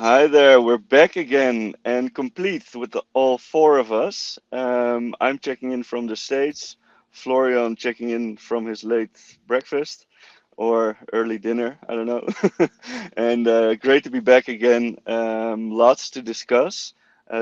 Hi there, we're back again and complete with all four of us. I'm checking in from the States, Florian checking in from his late breakfast or early dinner, I don't know. And great to be back again. Lots to discuss.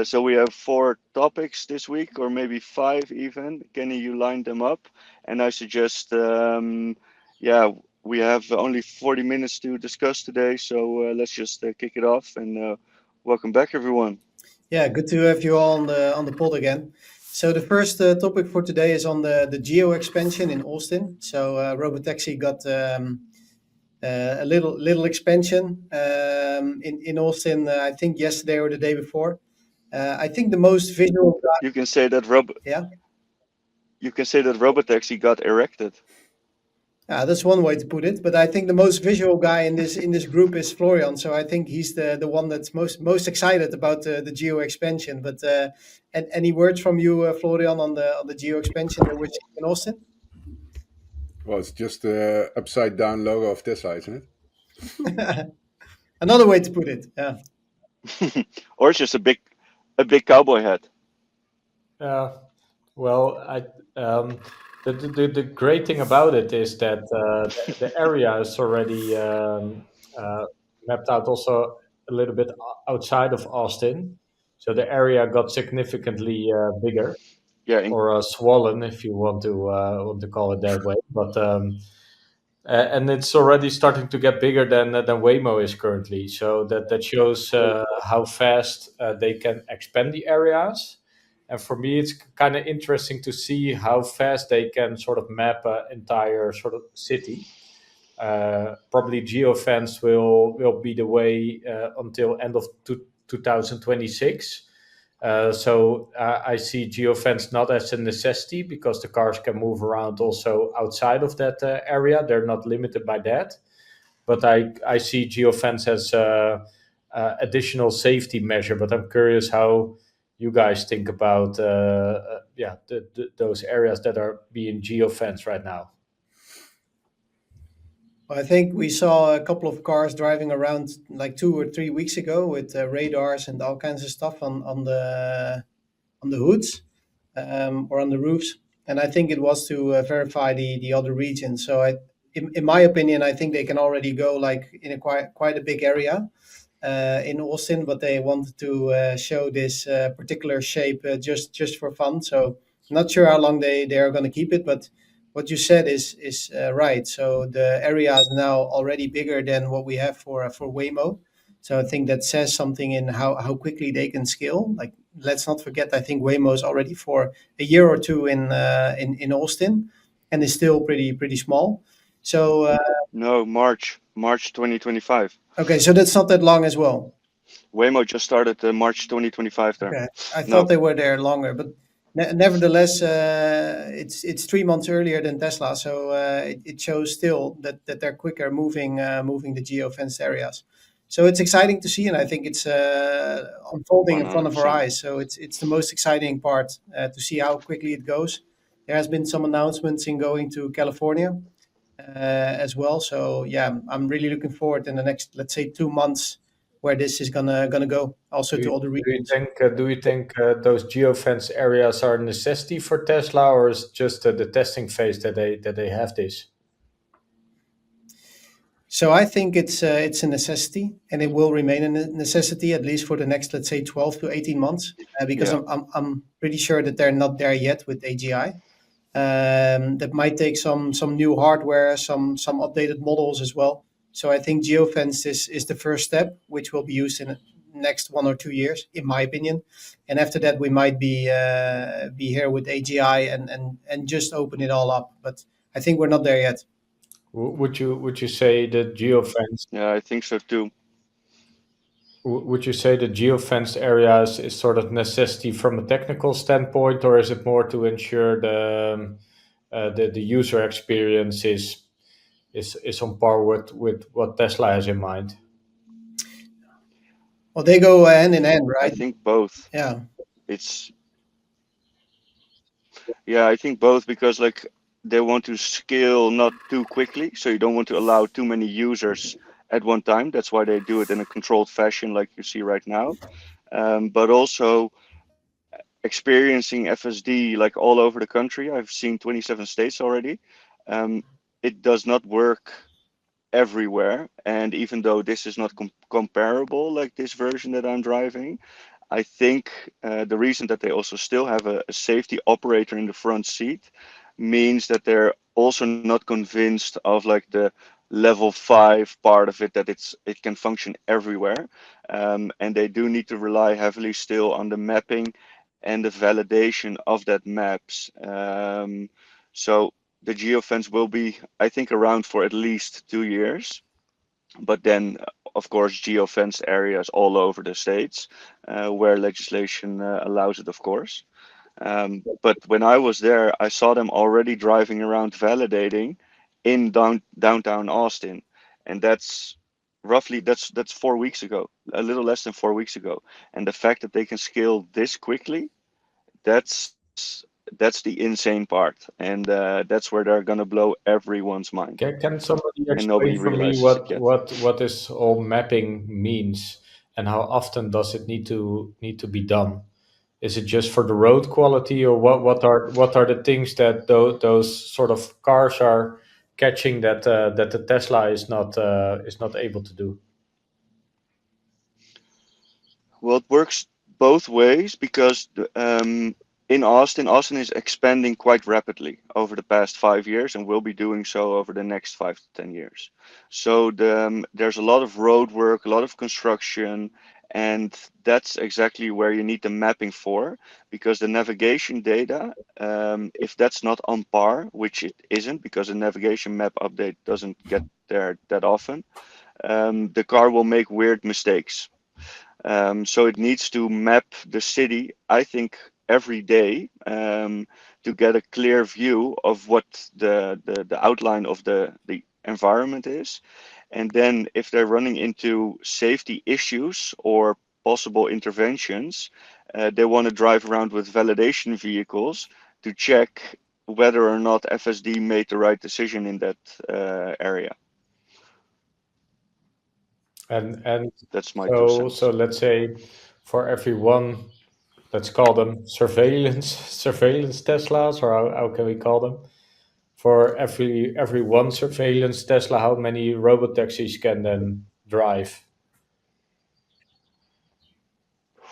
So we have four topics this week, or maybe five even. Kenny, you lined them up, and I suggest, yeah, we have only 40 minutes to discuss today, so let's just kick it off and welcome back, everyone. Yeah, good to have you all on the pod again. So the first topic for today is on the geo expansion in Austin. So Robotaxi got a little expansion in Austin. I think yesterday or the day before. I think the most visual. You can say that Rob, Yeah, you can say that Robotaxi got erected. that's one way to put it. But I think the most visual guy in this group is Florian. So I think he's the one that's most excited about the geo expansion. But any words from you, Florian, on the geo expansion that we're seeing in Austin? Well, it's just the upside down logo of Tesla, isn't it? Another way to put it. Yeah. Or it's just a big cowboy hat. Uh, well, the great thing about it is that the area is already mapped out also a little bit outside of Austin. So the area got significantly bigger Yeah, or swollen, if you want to call it that way. But and it's already starting to get bigger than Waymo is currently. So that shows how fast they can expand the areas. And for me, it's kind of interesting to see how fast they can sort of map an entire sort of city. Probably geofence will be the way until end of 2026. So I see geofence not as a necessity because the cars can move around also outside of that area. They're not limited by that. But I see geofence as additional safety measure. But I'm curious how you guys think about those areas that are being geofence right now. I think we saw a couple of cars driving around like 2 or 3 weeks ago with radars and all kinds of stuff on the hoods or on the roofs. And I think it was to verify the other regions. So in my opinion, I think they can already go like in a quite a big area in Austin, but they wanted to show this particular shape just for fun. So not sure how long they are going to keep it, but what you said is right. So the area is now already bigger than what we have for Waymo. So I think that says something in how quickly they can scale. Like let's not forget, I think Waymo is already for a year or two in Austin, and is still pretty small. So no, March 2025. okay, so that's not that long as well. Waymo just started March 2025 there. Okay, I No, thought they were there longer, but nevertheless, it's 3 months earlier than Tesla, so it shows still that they're quicker moving the geofenced areas. So it's exciting to see, and I think it's unfolding in front of our 100%. eyes. So it's the most exciting part to see how quickly it goes. There has been some announcements in going to California as well. So yeah, I'm really looking forward in the next, let's say, 2 months where this is gonna go also to other regions. Do you think those geofence areas are a necessity for Tesla, or is it just the testing phase that they have this? So I think it's a necessity, and it will remain a necessity at least for the next, let's say, 12 to 18 months, because Yeah. I'm pretty sure that they're not there yet with AGI. That might take some new hardware, some updated models as well. So I think geofence is the first step, which will be used in the next 1 or 2 years, in my opinion. And after that, we might be here with AGI and just open it all up. But I think we're not there yet. Would you say that geofence Yeah, I think so too. would you say the geofenced areas is sort of necessity from a technical standpoint, or is it more to ensure the user experience is on par with what Tesla has in mind? Well, they go hand in hand, I right? think both. Yeah. It's Yeah, I think both because like they want to scale not too quickly, so you don't want to allow too many users at one time. That's why they do it in a controlled fashion, like you see right now. But also experiencing FSD like all over the country. I've seen 27 states already. Um, it does not work everywhere, and even though this is not comparable like this version that I'm driving, I think the reason that they also still have a safety operator in the front seat means that they're also not convinced of like the level 5 part of it, that it can function everywhere. And they do need to rely heavily still on the mapping and the validation of that maps. So the geofence will be, I think, around for at least 2 years. But then, of course, geofence areas all over the states where legislation allows it, of course. But when I was there, I saw them already driving around validating in downtown Austin, and that's 4 weeks ago, a little less than 4 weeks ago. And the fact that they can scale this quickly, that's the insane part, and that's where they're gonna blow everyone's mind, Can somebody and nobody explain for me realizes it yet. what this all mapping means, and how often does it need to be done? Is it just for the road quality, or what are the things that those sort of cars are catching that the Tesla is not able to do? Well, it works both ways because in Austin is expanding quite rapidly over the past 5 years and will be doing so over the next 5 to 10 years. So there's a lot of road work, a lot of construction, and that's exactly where you need the mapping for, because the navigation data, if that's not on par, which it isn't, because the navigation map update doesn't get there that often, the car will make weird mistakes. So it needs to map the city, I think, every day to get a clear view of what the outline of the environment is. And then if they're running into safety issues or possible interventions, they want to drive around with validation vehicles to check whether or not FSD made the right decision in that area. And That's my two so cents. let's say for every one, let's call them surveillance Teslas, or how can we call them? For every one surveillance Tesla, how many robotaxis can then drive?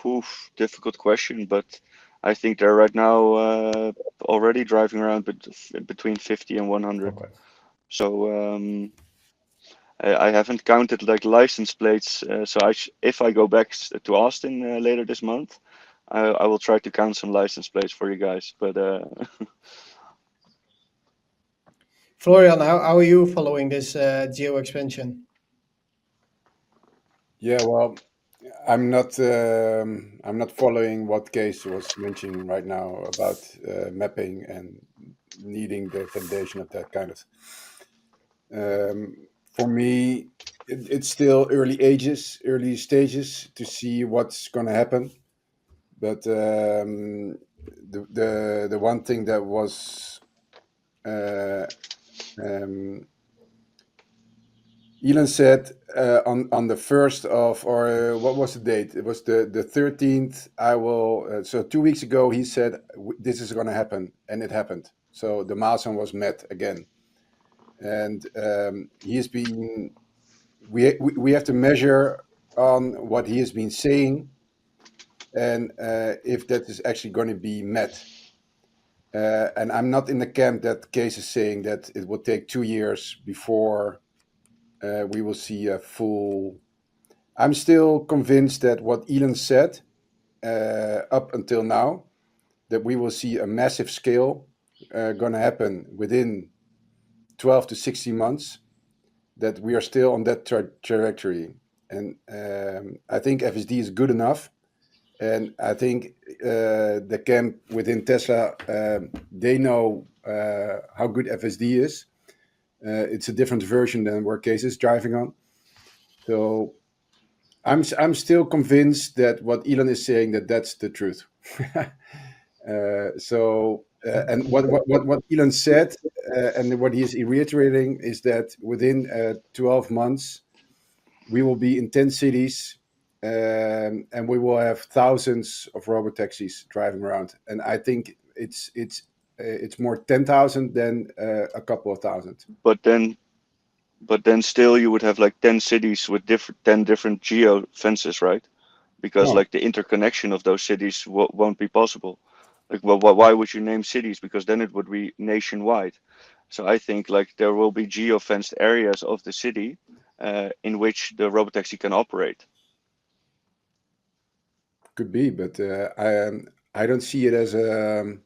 Oof, difficult question, but I think they're right now already driving around between 50 and 100. Okay. So I haven't counted like license plates. So if I go back to Austin later this month, I will try to count some license plates for you guys. But Florian, how are you following this geo expansion? Yeah, well, I'm not following what Case was mentioning right now about mapping and needing the validation of that kind of. For me, it's still early stages to see what's going to happen. But the one thing that was uh, um, Elon said on the first of, or what was the date? It was the 13th. I will. So 2 weeks ago, he said this is going to happen, and it happened. So the milestone was met again, and he has been. We have to measure on what he has been saying, and if that is actually going to be met. And I'm not in the camp that Case is saying that it will take 2 years before we will see a full. I'm still convinced that what Elon said up until now, that we will see a massive scale going to happen within 12 to 16 months, that we are still on that trajectory. And I think FSD is good enough. And I think the camp within Tesla, they know how good FSD is. It's a different version than where Case is driving on. So I'm still convinced that what Elon is saying, that's the truth. And what Elon said and what he is reiterating is that within 12 months we will be in 10 cities, and we will have thousands of robotaxis driving around. And I think it's more 10,000 than a couple of thousand. But then still you would have like 10 cities with 10 different geo fences, right? Because No. like the interconnection of those cities won't be possible. Like, well, why would you name cities? Because then it would be nationwide. So I think like there will be geo-fenced areas of the city in which the robotaxi can operate. Could be, but I don't see it as a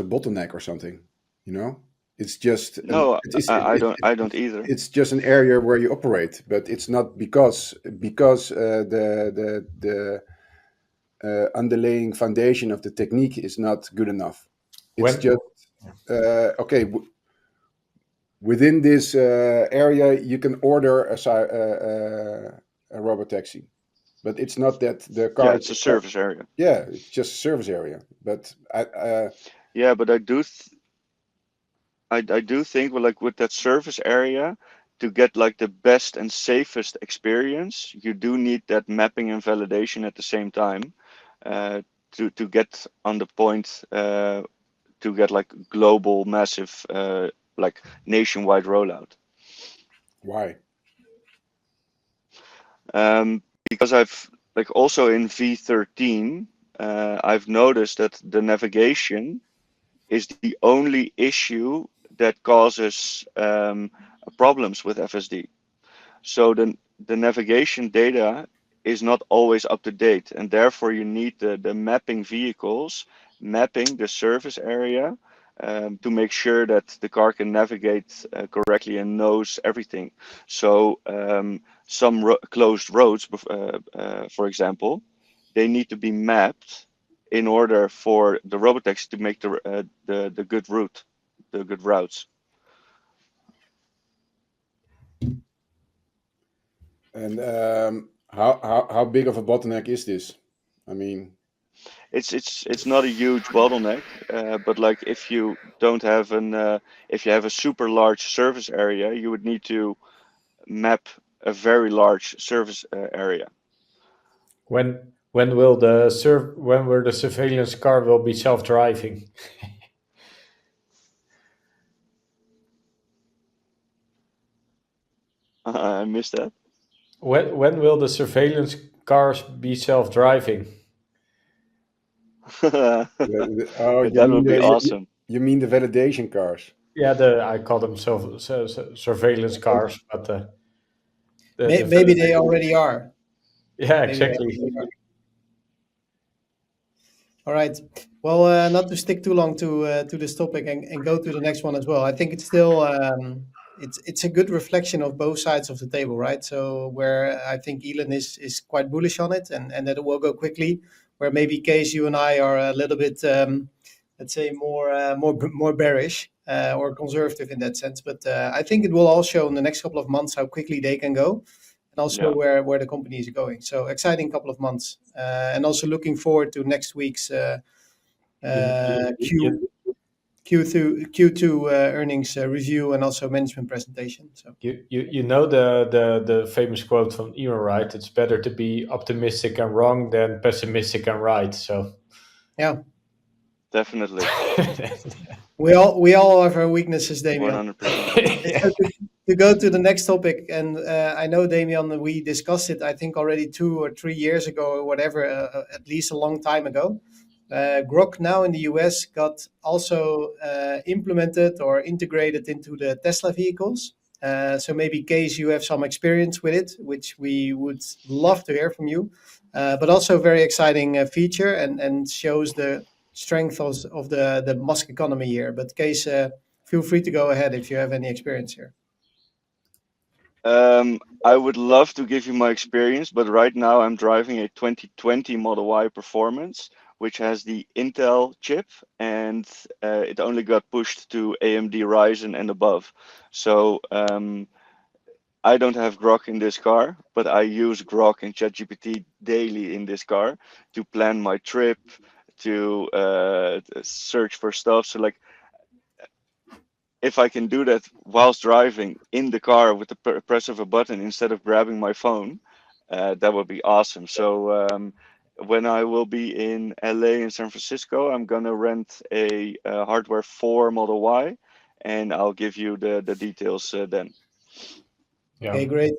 bottleneck or something. You know, it's just No, I don't either. it's just an area where you operate, but it's not because the underlying foundation of the technique is not good enough. It's When just okay. Within this area, you can order a robotaxi, but it's not that the car. Yeah, it's a service area. Yeah, it's just a service area. But Yeah, but I do think well, like with that service area, to get like the best and safest experience, you do need that mapping and validation at the same time, to get on the point to get like global massive like nationwide rollout. why? Because I've like also in V13, I've noticed that the navigation is the only issue that causes problems with FSD. So the navigation data is not always up to date, and therefore you need the mapping vehicles mapping the surface area to make sure that the car can navigate correctly and knows everything. So some closed roads, for example, they need to be mapped in order for the robotaxi to make the good route, the good routes. And how big of a bottleneck is this? I mean, It's not a huge bottleneck, but like if you don't have if you have a super large service area, you would need to map a very large service area. when will the surveillance car will be self-driving? I missed that. When will the surveillance cars be self-driving? oh, That would be awesome. you mean the validation cars? Yeah, I call them surveillance cars, but the Maybe they validation. already are. Yeah, Maybe they exactly. already are. All right. Well, not to stick too long to this topic and go to the next one as well. I think it's still it's a good reflection of both sides of the table, right? So where I think Elon is quite bullish on it and that it will go quickly. Where maybe Case, you and I are a little bit let's say more bearish or conservative in that sense. But I think it will all show in the next couple of months how quickly they can go, and also Yeah. where the company is going. So exciting couple of months, and also looking forward to next week's You, Q2 earnings review and also management presentation. So you know the famous quote from Elon, right? It's better to be optimistic and wrong than pessimistic and right. So yeah, Definitely. we all have our weaknesses, Damian. 100%. So to go to the next topic, and I know, Damian, we discussed it, I think, already 2 or 3 years ago or whatever, at least a long time ago. Grok Now in the US got also implemented or integrated into the Tesla vehicles. So maybe, Case, you have some experience with it, which we would love to hear from you. But also a very exciting feature and shows the strength of the Musk economy here. But Case, feel free to go ahead if you have any experience here. I would love to give you my experience, but right now I'm driving a 2020 Model Y Performance, which has the Intel chip, and it only got pushed to AMD Ryzen and above. So I don't have Grok in this car, but I use Grok and ChatGPT daily in this car to plan my trip, to search for stuff. So like if I can do that whilst driving in the car with the press of a button instead of grabbing my phone, that would be awesome. So when I will be in LA and San Francisco, I'm gonna rent a, hardware 4 Model Y, and I'll give you the details then. Yeah. Okay, great.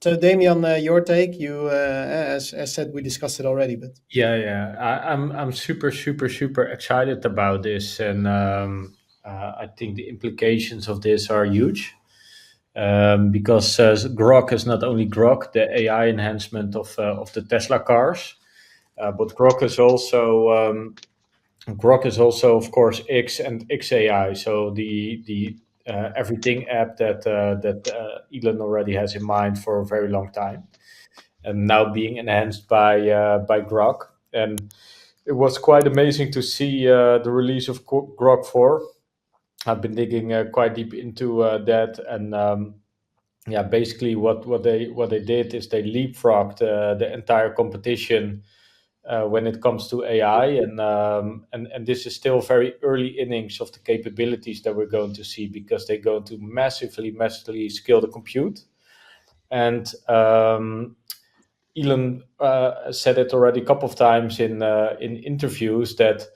So Damian, your take. You, as said, we discussed it already, but Yeah. I'm super excited about this, and I think the implications of this are huge. Because Grok is not only Grok, the AI enhancement of the Tesla cars, but Grok is also, of course, X and XAI. So the everything app that Elon already has in mind for a very long time, and now being enhanced by Grok. And it was quite amazing to see the release of Grok 4. I've been digging quite deep into that, and yeah, basically what they did is they leapfrogged the entire competition when it comes to AI, and this is still very early innings of the capabilities that we're going to see, because they're going to massively scale the compute. And Elon said it already a couple of times in interviews that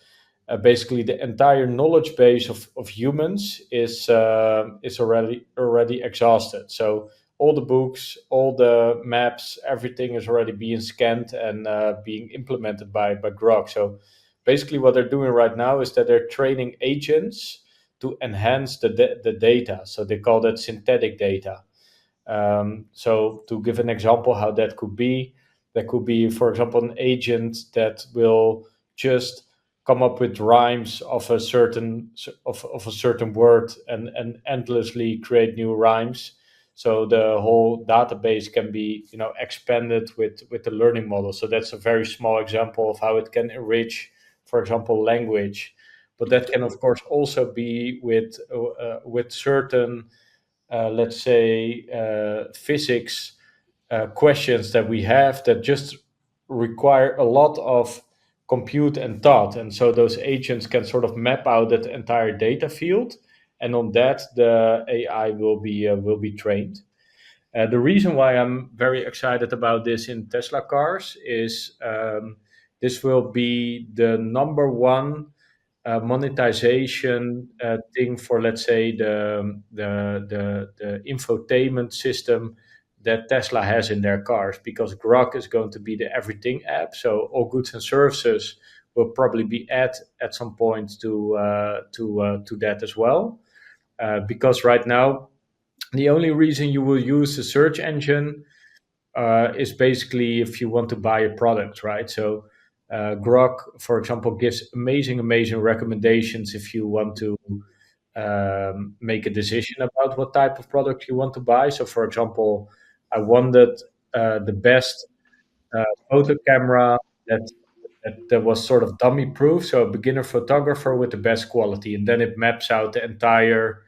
basically the entire knowledge base of humans is already exhausted. So all the books, all the maps, everything is already being scanned and being implemented by Grok. So basically, what they're doing right now is that they're training agents to enhance the data. So they call that synthetic data. So to give an example how that could be, there could be, for example, an agent that will just come up with rhymes of a certain word, and endlessly create new rhymes. So the whole database can be, expanded with the learning model. So that's a very small example of how it can enrich, for example, language. But that can, of course, also be with certain, let's say, physics questions that we have that just require a lot of compute and thought. And so those agents can sort of map out that entire data field, and on that the AI will be trained. The reason why I'm very excited about this in Tesla cars is, this will be the number one monetization thing for, let's say, the infotainment system that Tesla has in their cars, because Grok is going to be the everything app. So all goods and services will probably be at some point to that as well. Because right now, the only reason you will use the search engine is basically if you want to buy a product, right? So Grok, for example, gives amazing recommendations if you want to make a decision about what type of product you want to buy. So, for example, I wanted the best photo camera that was sort of dummy proof, so a beginner photographer with the best quality, and then it maps out the entire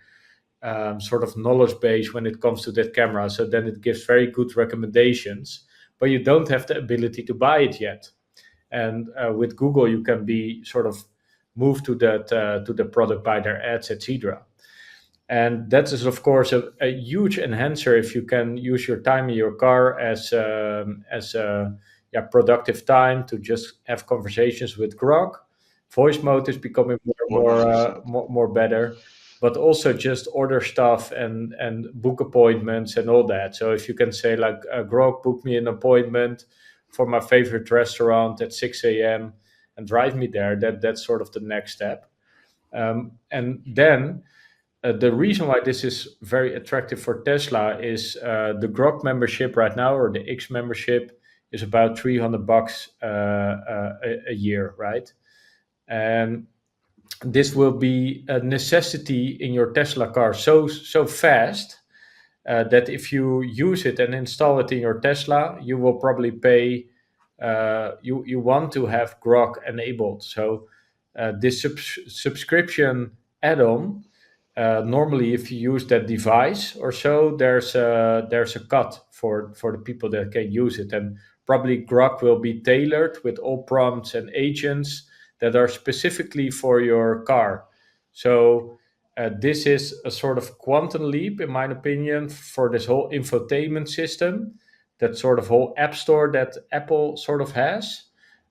sort of knowledge base when it comes to that camera. So then it gives very good recommendations, but you don't have the ability to buy it yet. And with Google, you can be sort of moved to the product by their ads, etc. And that is, of course, a huge enhancer if you can use your time in your car as a productive time to just have conversations with Grok. Voice mode is becoming more 100%. better, but also just order stuff and book appointments and all that. So if you can say like, Grok, book me an appointment for my favorite restaurant at 6 a.m. and drive me there, that's sort of the next step. And then the reason why this is very attractive for Tesla is the Grok membership right now, or the X membership, is about $300 a year, right? And this will be a necessity in your Tesla car so fast that if you use it and install it in your Tesla, you will probably pay. You want to have Grok enabled. So this subscription add-on. Normally, if you use that device or so, there's a cut for the people that can use it, and probably Grok will be tailored with all prompts and agents that are specifically for your car. So This is a sort of quantum leap, in my opinion, for this whole infotainment system, that sort of whole app store that Apple sort of has.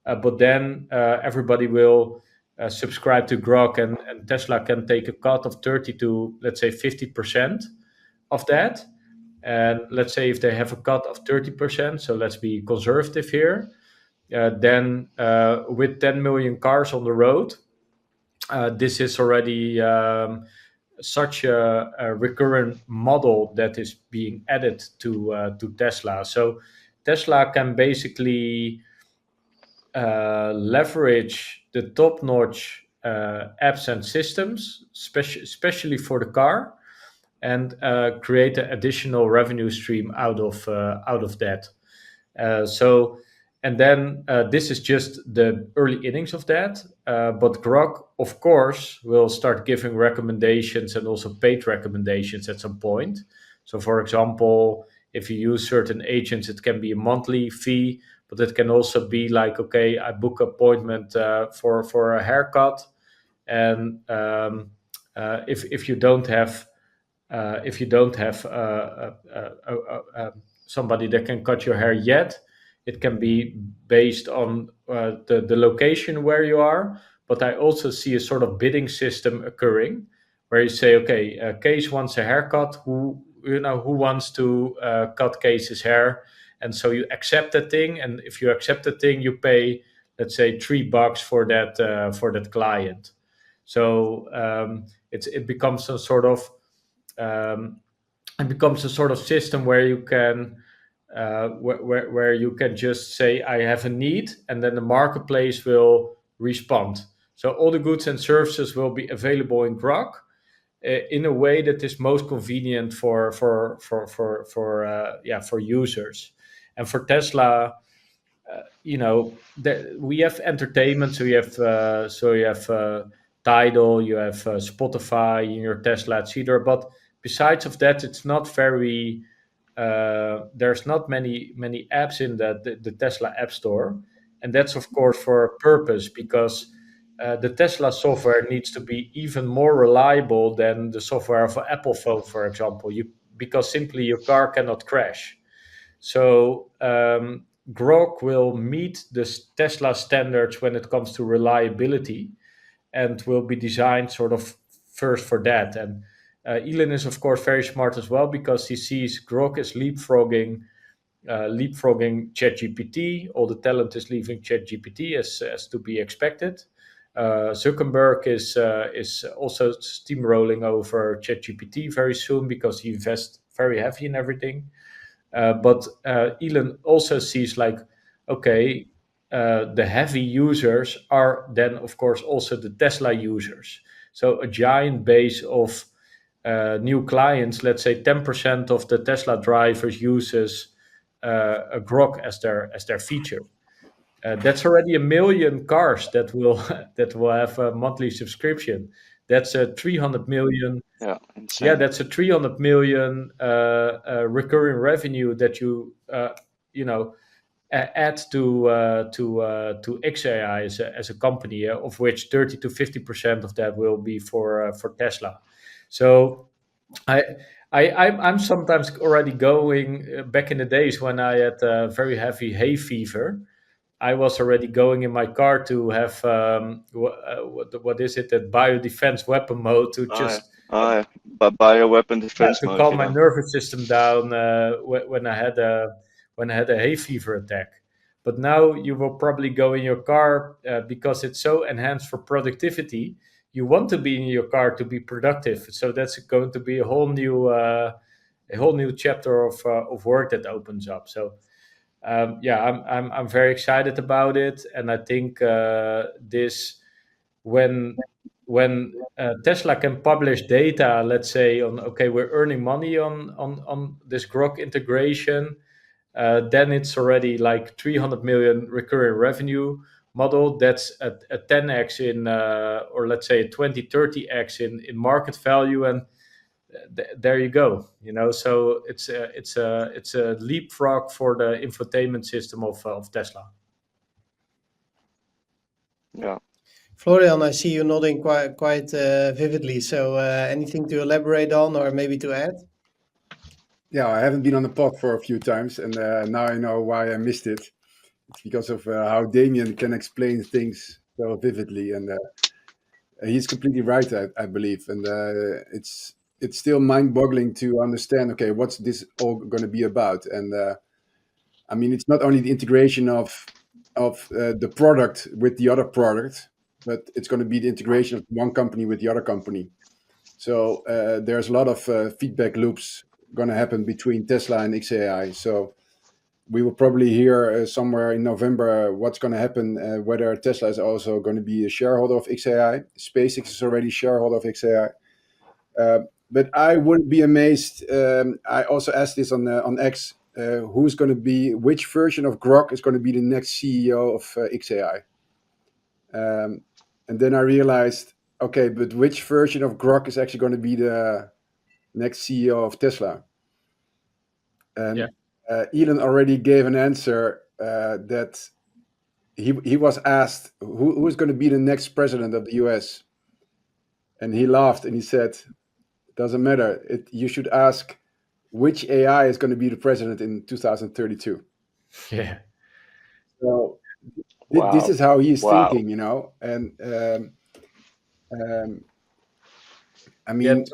But then everybody will subscribe to Grok, and Tesla can take a cut of 30 to, let's say, 50% of that. And let's say if they have a cut of 30%, so let's be conservative here, then with 10 million cars on the road, this is already such a recurrent model that is being added to Tesla. So Tesla can basically leverage the top-notch apps and systems, especially for the car, and create an additional revenue stream out of that. So, and then this is just the early innings of that. But Grok, of course, will start giving recommendations and also paid recommendations at some point. So, for example, if you use certain agents, it can be a monthly fee, but it can also be like, okay, I book an appointment for a haircut, and if you don't have somebody that can cut your hair yet, it can be based on the location where you are. But I also see a sort of bidding system occurring, where you say, okay, Case wants a haircut. Who wants to cut Case's hair? And so you accept that thing, and if you accept the thing, you pay, let's say, $3 for that client. So it becomes a sort of system where you can where you can just say, I have a need, and then the marketplace will respond. So all the goods and services will be available in Grok in a way that is most convenient for users. And for Tesla, we have entertainment. So you have Tidal, you have Spotify in your Tesla, etc. But besides of that, it's not very. There's not many apps in the Tesla App Store, and that's of course for a purpose, because the Tesla software needs to be even more reliable than the software of an Apple phone, for example. Because simply your car cannot crash. So Grok will meet the Tesla standards when it comes to reliability, and will be designed sort of first for that. And Elon is of course very smart as well, because he sees Grok as leapfrogging ChatGPT. All the talent is leaving ChatGPT, as to be expected. Zuckerberg is also steamrolling over ChatGPT very soon, because he invests very heavy in everything. But Elon also sees like, okay, the heavy users are then of course also the Tesla users. So a giant base of new clients, let's say 10% of the Tesla drivers uses a Grok as their feature. That's already 1 million cars that will have a monthly subscription. That's a 300 million. Yeah, insane. Yeah, that's a 300 million recurring revenue that you add to XAI as a company, of which 30 to 50% of that will be for Tesla. So I'm sometimes already going back in the days when I had very heavy hay fever. I was already going in my car to have what is it, that biodefense weapon mode, to just But bioweapon defense to mode, calm my nervous system down when I had a hay fever attack. But now you will probably go in your car because it's so enhanced for productivity. You want to be in your car to be productive. So that's going to be a whole new chapter of work that opens up. So I'm very excited about it, and I think this when Tesla can publish data, let's say on, okay, we're earning money on this Grok integration, then it's already like 300 million recurring revenue model. That's a 10x in or let's say a 20-30x in market value, and there you go. So it's a leapfrog for the infotainment system of Tesla. Yeah. Florian, I see you nodding quite vividly. So anything to elaborate on or maybe to add? Yeah, I haven't been on the pod for a few times, and now I know why I missed it. It's because of how Damien can explain things so vividly, and he's completely right, I believe. And it's still mind-boggling to understand. Okay, what's this all going to be about? And I mean, it's not only the integration of the product with the other product, but it's going to be the integration of one company with the other company. So there's a lot of feedback loops going to happen between Tesla and XAI. So we will probably hear somewhere in November what's going to happen, whether Tesla is also going to be a shareholder of XAI. SpaceX is already a shareholder of XAI. But I wouldn't be amazed. I also asked this on X. Who's going to be, which version of Grok is going to be the next CEO of XAI? And then I realized, okay, but which version of Grok is actually going to be the next CEO of Tesla? And Elon already gave an answer that he was asked who is going to be the next president of the US, and he laughed and he said, "It doesn't matter. You should ask which AI is going to be the president in 2032." Yeah. So Wow. this is how he's Wow. thinking, you know. And I mean,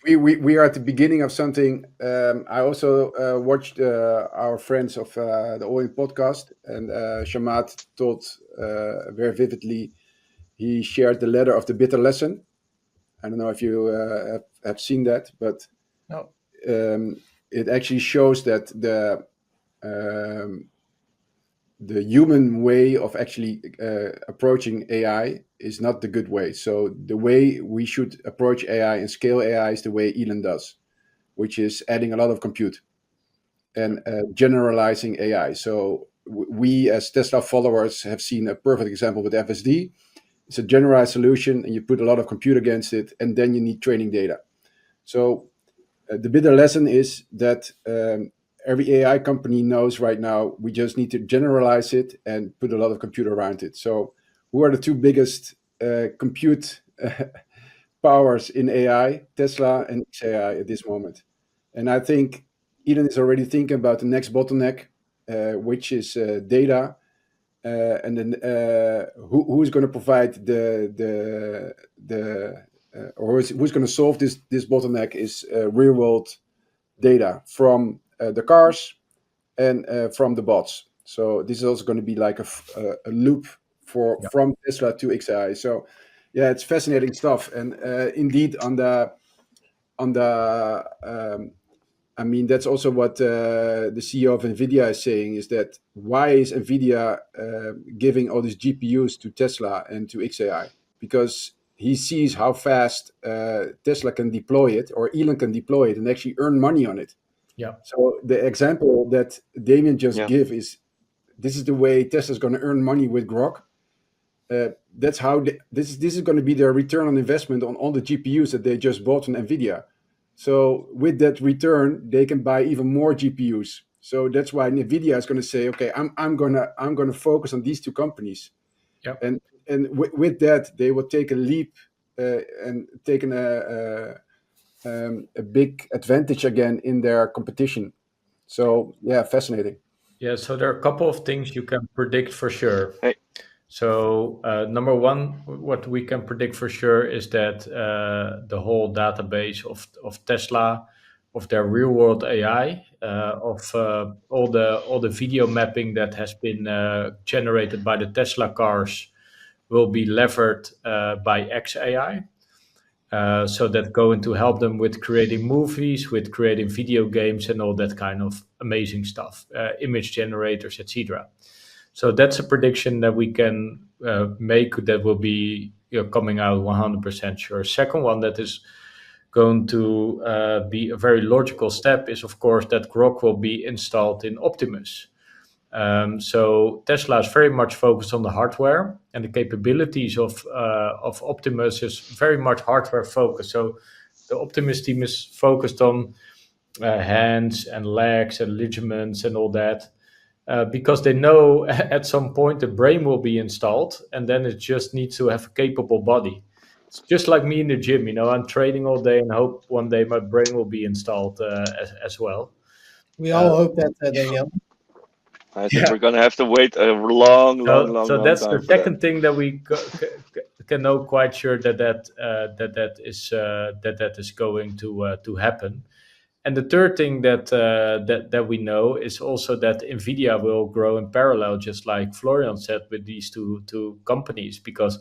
we are at the beginning of something. I also watched our friends of the All In podcast, and Shamat told very vividly. He shared the letter of the bitter lesson. I don't know if you have seen that, but No. It actually shows that the human way of actually approaching AI is not the good way. So the way we should approach AI and scale AI is the way Elon does, which is adding a lot of compute and generalizing AI. So we as Tesla followers have seen a perfect example with FSD. It's a generalized solution and you put a lot of compute against it, and then you need training data. So the bitter lesson is that every AI company knows right now we just need to generalize it and put a lot of compute around it. So who are the two biggest compute powers in AI? Tesla and XAI at this moment. And I think Elon is already thinking about the next bottleneck, which is data. And then who's going to provide or who's going to solve this bottleneck is real world data from the cars and from the bots. So this is also going to be like a loop from Tesla to XAI. So yeah, it's fascinating stuff. And indeed, I mean, that's also what the CEO of NVIDIA is saying, is that why is NVIDIA giving all these GPUs to Tesla and to XAI? Because he sees how fast Tesla can deploy it, or Elon can deploy it and actually earn money on it. Yeah. So the example that Damien just gave is, this is the way Tesla is going to earn money with Grok. That's how this is going to be their return on investment on all the GPUs that they just bought from NVIDIA. So with that return, they can buy even more GPUs. So that's why NVIDIA is going to say, okay, I'm gonna focus on these two companies. Yep. And with that, they will take a leap and take a big advantage again in their competition. So yeah, fascinating. Yeah, so there are a couple of things you can predict for sure. Hey. So number one, what we can predict for sure is that the whole database of Tesla, of their real world AI, of all the video mapping that has been generated by the Tesla cars will be levered by XAI. So that's going to help them with creating movies, with creating video games, and all that kind of amazing stuff, image generators, etc. So that's a prediction that we can make that will be coming out 100% sure. Second one that is going to be a very logical step is, of course, that Grok will be installed in Optimus. So Tesla is very much focused on the hardware, and the capabilities of Optimus is very much hardware focused. So the Optimus team is focused on hands and legs and ligaments and all that. because they know at some point the brain will be installed, and then it just needs to have a capable body. It's just like me in the gym, I'm training all day and hope one day my brain will be installed as well. We all hope that, Damian. I think we're gonna have to wait a long, long, So, long, so long that's time the for that. second thing that we can know quite sure that is going to happen. And the third thing that we know is also that Nvidia will grow in parallel, just like Florian said, with these two companies, because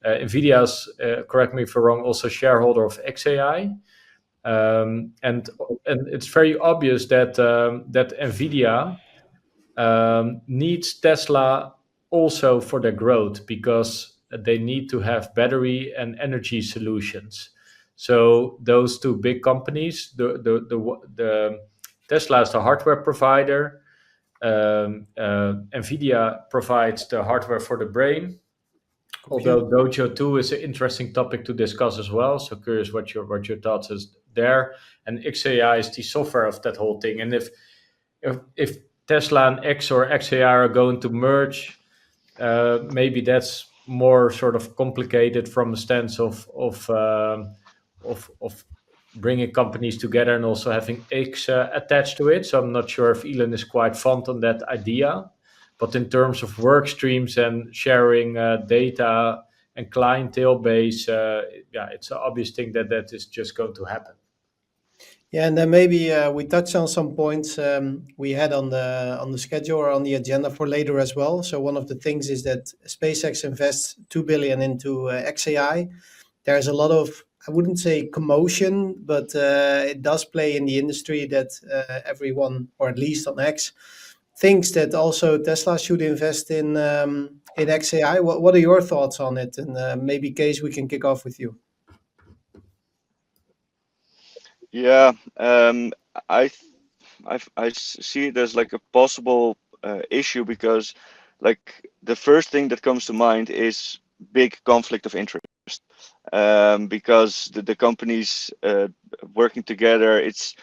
Nvidia's, correct me if I'm wrong, also shareholder of XAI. And it's very obvious that Nvidia needs Tesla also for their growth, because they need to have battery and energy solutions. So those two big companies, the Tesla is the hardware provider, Nvidia provides the hardware for the brain. Although Dojo 2 is an interesting topic to discuss as well, so curious what your thoughts is there. And XAI is the software of that whole thing. And if Tesla and X or XAI are going to merge, maybe that's more sort of complicated from the stance of bringing companies together and also having X attached to it. So I'm not sure if Elon is quite fond on that idea. But in terms of work streams and sharing data and clientele base, it's an obvious thing that is just going to happen. Yeah, and then maybe we touch on some points we had on the schedule or on the agenda for later as well. So one of the things is that SpaceX invests $2 billion into XAI. There's a lot of, I wouldn't say commotion, but it does play in the industry that everyone, or at least on X, thinks that also Tesla should invest in XAI. What are your thoughts on it? And maybe, Case, we can kick off with you. Yeah, I see it as like a possible issue, because like the first thing that comes to mind is big conflict of interest, because the companies working together, it's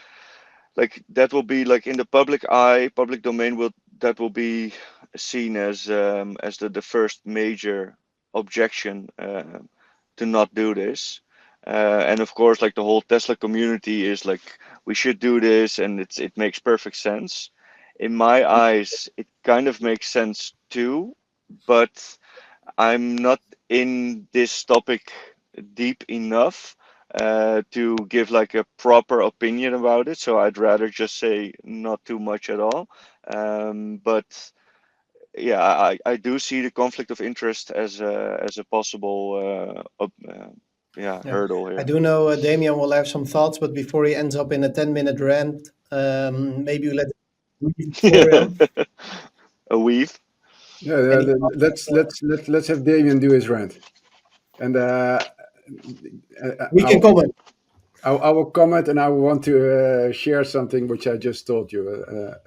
like that will be like in the public eye, public domain, that will be seen as the first major objection to not do this. And of course, like the whole Tesla community is like, we should do this, and it makes perfect sense. In my eyes, it kind of makes sense too, but I'm not in this topic deep enough to give like a proper opinion about it. So I'd rather just say not too much at all. But yeah, I do see the conflict of interest as a possible hurdle here. I do know Damian will have some thoughts, but before he ends up in a 10-minute rant, maybe let Florian. A weave. Yeah, let's have Damien do his rant, and We can comment. I will comment, and I want to share something which I just told you,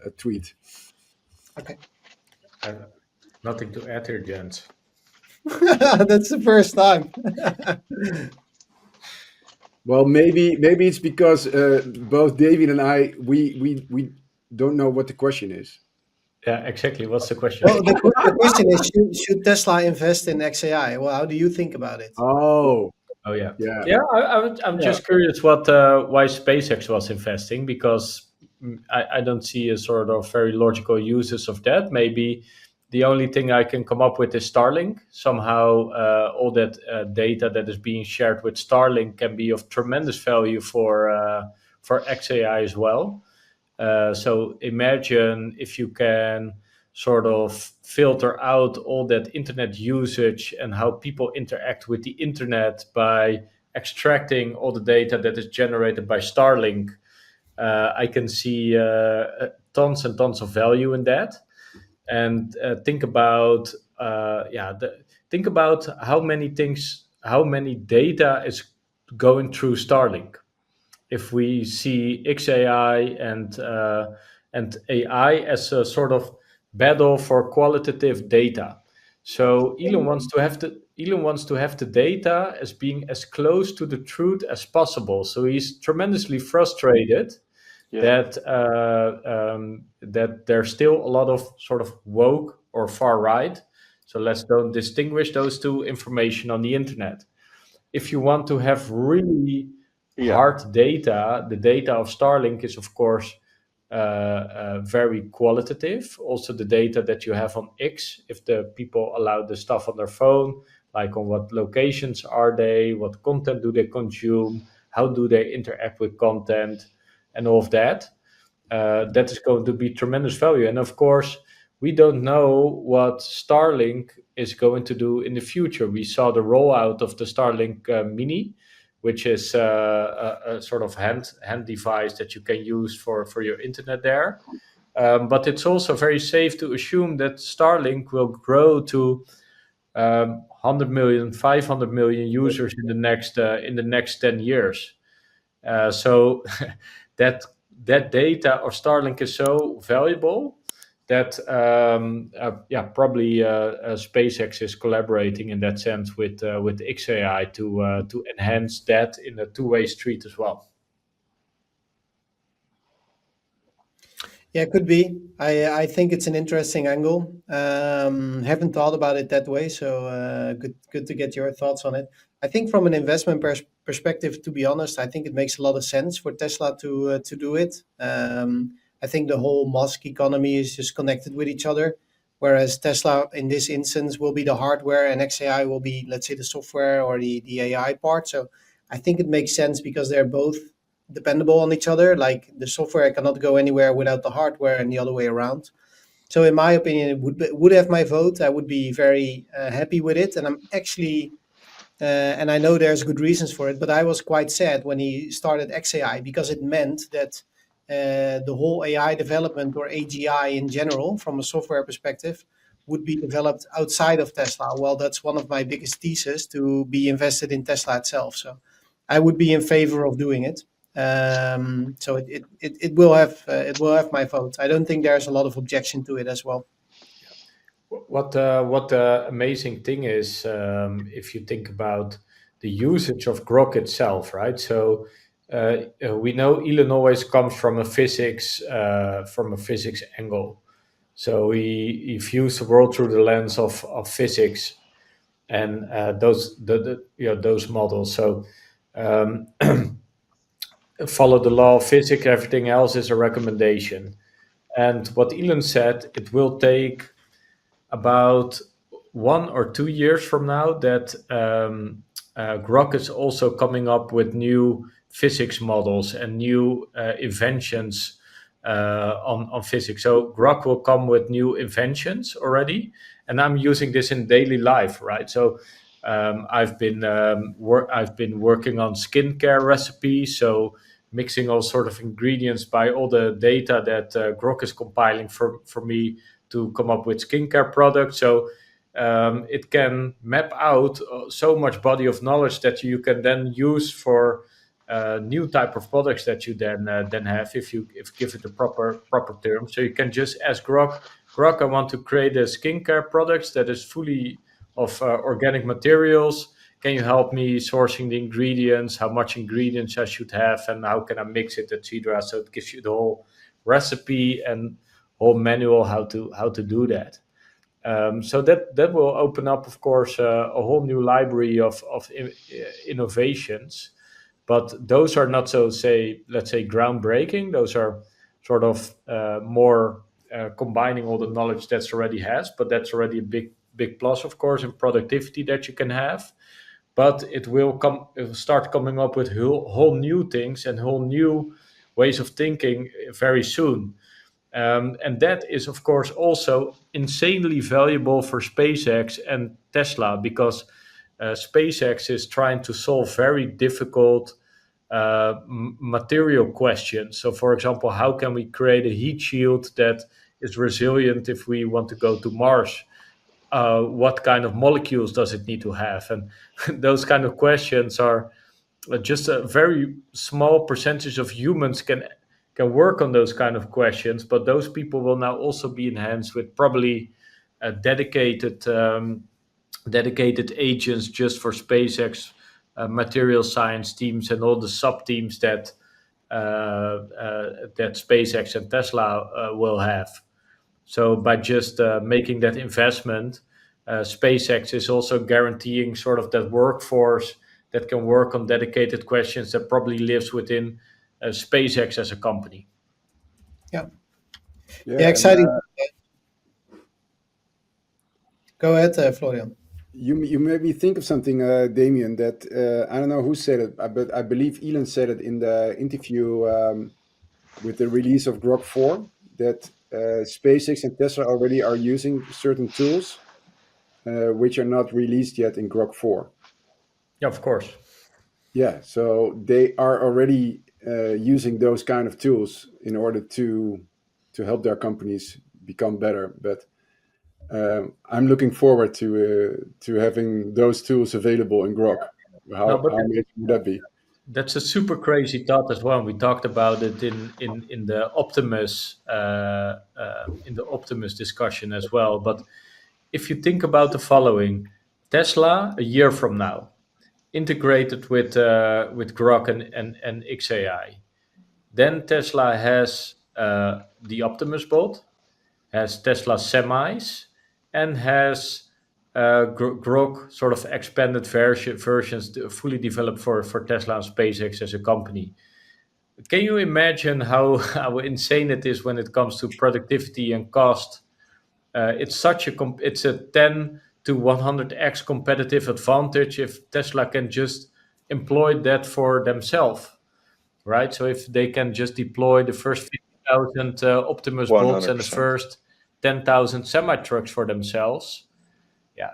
a tweet. Okay. Nothing to add here, gents. That's the first time. Well, maybe it's because both David and I we don't know what the question is. Yeah, exactly. What's the question? Well, the question is, should Tesla invest in XAI? Well, how do you think about it? Oh, yeah. yeah. I'm just curious why SpaceX was investing, because I don't see a sort of very logical uses of that. Maybe the only thing I can come up with is Starlink. Somehow, all that data that is being shared with Starlink can be of tremendous value for XAI as well. So imagine if you can sort of filter out all that internet usage and how people interact with the internet by extracting all the data that is generated by Starlink. I can see tons and tons of value in that. And think about think about how many data is going through Starlink. If we see XAI and AI as a sort of battle for qualitative data. So Elon wants to have the data as being as close to the truth as possible. So he's tremendously frustrated Yeah. that there's still a lot of sort of woke or far right. So let's don't distinguish those two information on the internet. If you want to have really Yeah. hard data, the data of Starlink is, of course, very qualitative. Also, the data that you have on X, if the people allow the stuff on their phone, like on what locations are they, what content do they consume, how do they interact with content, and all of that. That is going to be tremendous value. And of course, we don't know what Starlink is going to do in the future. We saw the rollout of the Starlink Mini, which is a sort of hand device that you can use for your internet there. But it's also very safe to assume that Starlink will grow to 100 million, 500 million users in the next 10 years. So that data of Starlink is so valuable that probably SpaceX is collaborating in that sense with XAI to enhance that in a two-way street as well. Yeah, could be. I think it's an interesting angle. Haven't thought about it that way, so good to get your thoughts on it. I think from an investment perspective, to be honest, I think it makes a lot of sense for Tesla to do it. I think the whole Musk economy is just connected with each other, whereas Tesla in this instance will be the hardware and XAI will be, let's say, the software or the AI part. So I think it makes sense because they're both dependable on each other. Like the software cannot go anywhere without the hardware, and the other way around. So, in my opinion, it would have my vote. I would be very happy with it, and I'm actually, and I know there's good reasons for it, but I was quite sad when he started XAI because it meant that the whole AI development or AGI in general, from a software perspective, would be developed outside of Tesla. Well, that's one of my biggest theses, to be invested in Tesla itself. So I would be in favor of doing it. So it will have my vote. I don't think there's a lot of objection to it as well. What the amazing thing is, if you think about the usage of Grok itself, right? So we know Elon always comes from a physics angle. So he views the world through the lens of physics and those models. So follow the law of physics. Everything else is a recommendation. And what Elon said, it will take about 1 or 2 years from now that Grok is also coming up with new physics models and new inventions on physics. So Grok will come with new inventions already, and I'm using this in daily life, right? So I've been working on skincare recipes, so mixing all sort of ingredients by all the data that Grok is compiling for me to come up with skincare products. So it can map out so much body of knowledge that you can then use for new type of products that you then have if give it the proper term. So you can just ask Grok, I want to create a skincare products that is fully of organic materials. Can you help me sourcing the ingredients? How much ingredients I should have, and how can I mix it, etc. So it gives you the whole recipe and whole manual how to do that. So that will open up, of course, a whole new library of innovations. But those are not so, let's say, groundbreaking. Those are sort of more combining all the knowledge that's already has. But that's already a big plus, of course, in productivity that you can have. But it will start coming up with whole new things and whole new ways of thinking very soon. And that is, of course, also insanely valuable for SpaceX and Tesla, because SpaceX is trying to solve very difficult material questions. So, for example, how can we create a heat shield that is resilient if we want to go to Mars? What kind of molecules does it need to have? And those kind of questions are just a very small percentage of humans can work on those kind of questions, but those people will now also be enhanced with probably dedicated agents just for SpaceX material science teams and all the sub teams that that SpaceX and Tesla will have. So by just making that investment, SpaceX is also guaranteeing sort of that workforce that can work on dedicated questions that probably lives within SpaceX as a company. Yeah, Yeah, and, exciting. Go ahead, Florian. you made me think of something, Damien, that I don't know who said it, but I believe Elon said it in the interview with the release of Grok 4, that SpaceX and Tesla already are using certain tools which are not released yet in Grok 4. Yeah, of course. Yeah, so they are already using those kind of tools in order to help their companies become better. But I'm looking forward to having those tools available in Grok. No, How but amazing would that be? that's a super crazy thought as well. We talked about it in the Optimus discussion as well. But if you think about the following, Tesla a year from now, integrated with Grok and XAI, then Tesla has the Optimus bot, has Tesla semis, and has Grok sort of expanded versions fully developed for Tesla and SpaceX as a company. Can you imagine how insane it is when it comes to productivity and cost? It's a 10 to 100x competitive advantage if Tesla can just employ that for themselves, right? So if they can just deploy the first 50,000 Optimus bots and the 100%. first 10,000 semi trucks for themselves, yeah.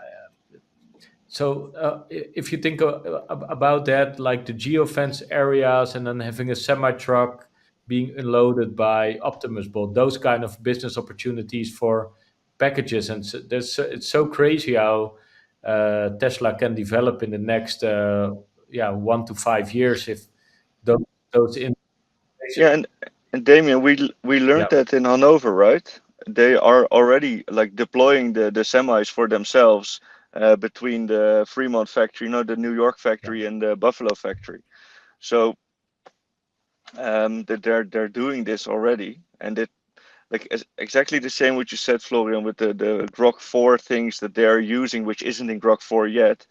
So if you think about that, like the geofence areas, and then having a semi truck being unloaded by Optimus bot, those kind of business opportunities for packages, and it's so crazy how Tesla can develop in the next 1 to 5 years if those in Yeah, and Damien, we learned yeah. that in Hanover, right? They are already like deploying the semis for themselves between the Fremont factory, the New York factory, and the Buffalo factory. So that they're doing this already, and it like exactly the same what you said, Florian, with the Grok 4 things that they're using, which isn't in Grok 4 yet.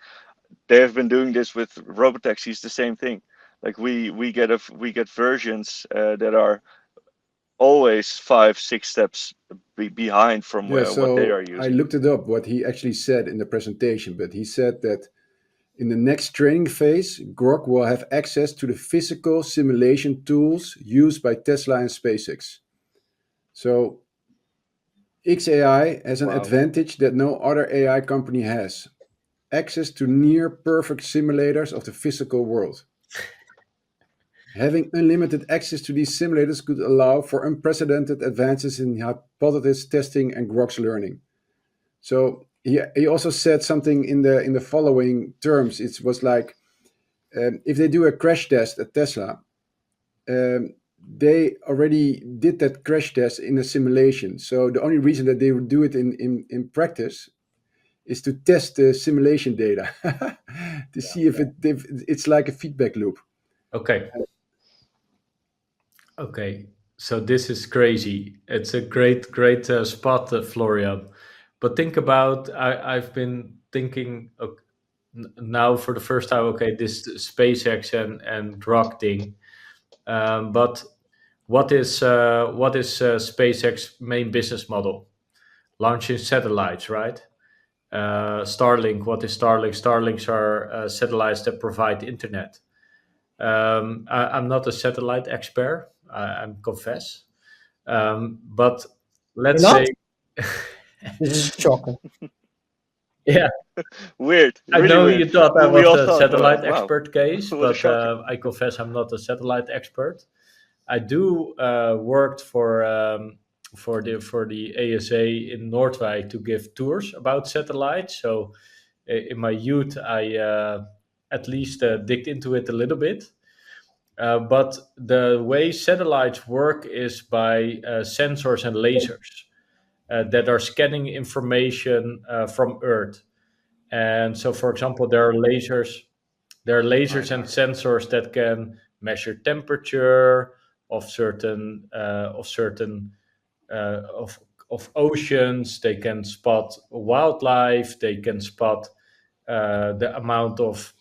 They have been doing this with robotaxis, the same thing. Like we get versions that are always 5-6 steps behind from Yeah, what they are so I using. looked it up, what he actually said in the presentation, but he said that in the next training phase, Grok will have access to the physical simulation tools used by Tesla and SpaceX. So XAI has an Wow. advantage that no other AI company has: access to near perfect simulators of the physical world. Having unlimited access to these simulators could allow for unprecedented advances in hypothesis testing and Grok's learning. So he also said something in the following terms. It was like, if they do a crash test at Tesla, they already did that crash test in a simulation. So the only reason that they would do it in practice is to test the simulation data to see if it's like a feedback loop. Okay. Okay, so this is crazy. It's a great spot, Florian. But think about, I've been thinking now for the first time, okay, this SpaceX and Grok thing. But what is SpaceX main business model? Launching satellites, right? Starlink, what is Starlink? Starlinks are satellites that provide internet. I'm not a satellite expert, I confess. But You're let's not? say, This is shocking. yeah, Weird, I really know weird. you thought I We was all the thought, oh, satellite wow, expert case, what a but shocker. I confess I'm not a satellite expert. I do worked for the ASA in Noordwijk to give tours about satellites. So in my youth, I at least digged into it a little bit. But the way satellites work is by sensors and lasers that are scanning information from Earth. And so, for example, there are lasers and sensors that can measure temperature of certain of oceans. They can spot wildlife. They can spot the amount of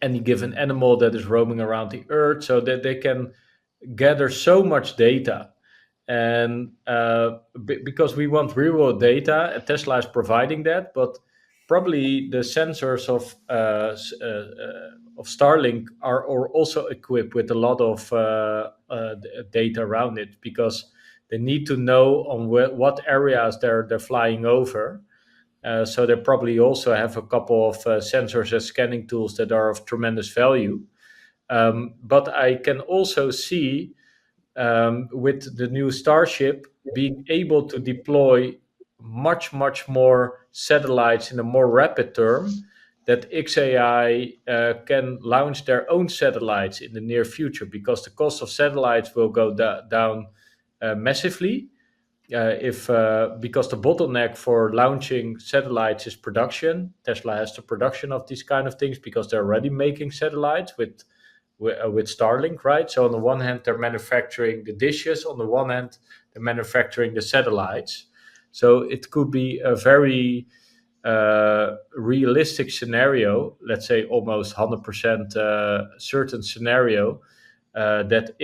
any given animal that is roaming around the earth, so that they can gather so much data. And because we want real world data, and Tesla is providing that, but probably the sensors of Starlink are also equipped with a lot of data around it, because they need to know on what areas they're flying over. So they probably also have a couple of sensors and scanning tools that are of tremendous value. But I can also see with the new Starship being able to deploy much more satellites in a more rapid term, that XAI can launch their own satellites in the near future, because the cost of satellites will go down massively. Because the bottleneck for launching satellites is production. Tesla has the production of these kind of things because they're already making satellites with Starlink, right? So on the one hand, they're manufacturing the dishes. On the one hand, they're manufacturing the satellites. So it could be a very realistic scenario, let's say almost 100% certain scenario, that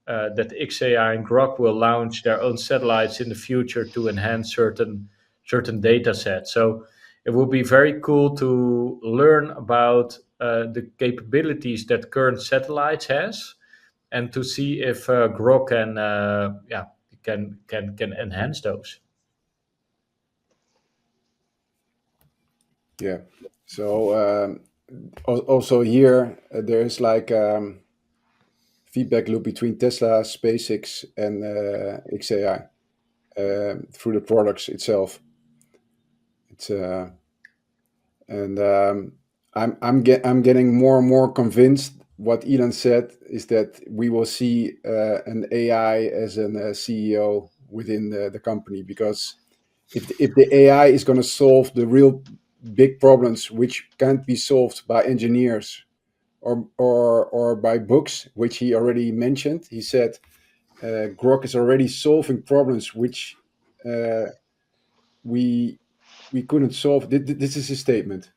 XAI and Grok will launch their own satellites in the future to enhance certain data sets. So it will be very cool to learn about the capabilities that current satellites has, and to see if Grok can enhance those. Yeah. So also here there is like feedback loop between Tesla, SpaceX, and XAI through the products itself. It's and I'm getting more and more convinced. What Elon said is that we will see an AI as a CEO within the company, because if the AI is going to solve the real big problems which can't be solved by engineers or by books, which he already mentioned. He said Grok is already solving problems which we couldn't solve. This is his statement.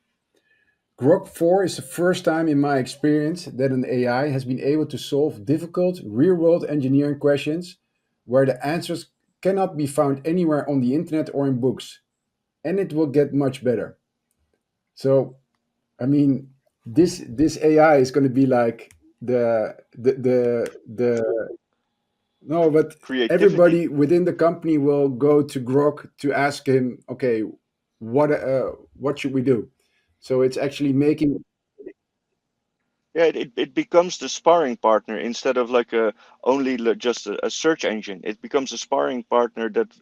Grok 4 is the first time in my experience that an AI has been able to solve difficult real-world engineering questions where the answers cannot be found anywhere on the internet or in books, and it will get much better. So, I mean, this AI is going to be like the no, but Creativity. everybody within the company will go to Grok to ask him, okay, what should we do? So it's actually making Yeah, it becomes the sparring partner instead of like just a search engine. It becomes a sparring partner that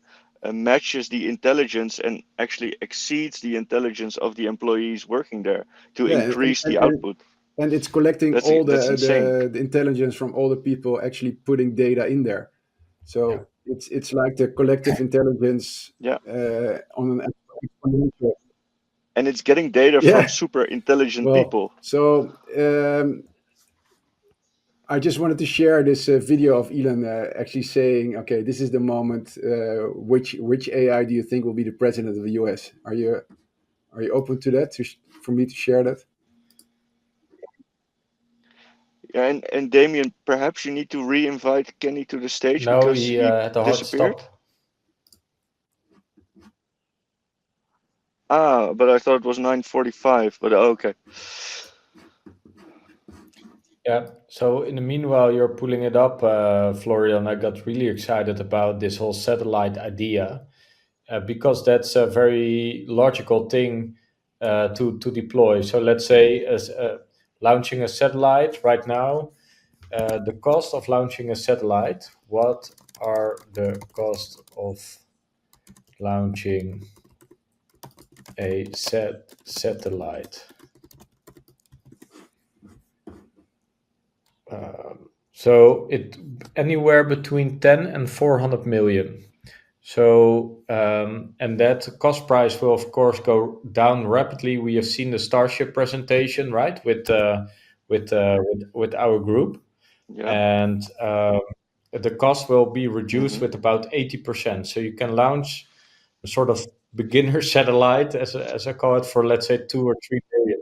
matches the intelligence and actually exceeds the intelligence of the employees working there to yeah, increase the output. and it's collecting That's all that's insane. the intelligence from all the people actually putting data in there. So it's like the collective intelligence Yeah, on an exponential. and it's getting data from Yeah. super intelligent Well, people. so I just wanted to share this video of Elon actually saying, okay, this is the moment. Which AI do you think will be the president of the US? Are you open to that? For me to share that? Yeah, and Damien, perhaps you need to re-invite Kenny to the stage No, because he he had a hard disappeared. stop. But I thought it was 9:45. But okay. Yeah. So in the meanwhile, you're pulling it up, Florian. I got really excited about this whole satellite idea, because that's a very logical thing to deploy. So let's say as launching a satellite right now, the cost of launching a satellite. What are the costs of launching a satellite? So it anywhere between 10 and 400 million. So and that cost price will of course go down rapidly. We have seen the Starship presentation, right, with with our group, Yeah. and the cost will be reduced Mhm. with about 80%. So you can launch a sort of beginner satellite, as I call it, for let's say 2 or 3 million.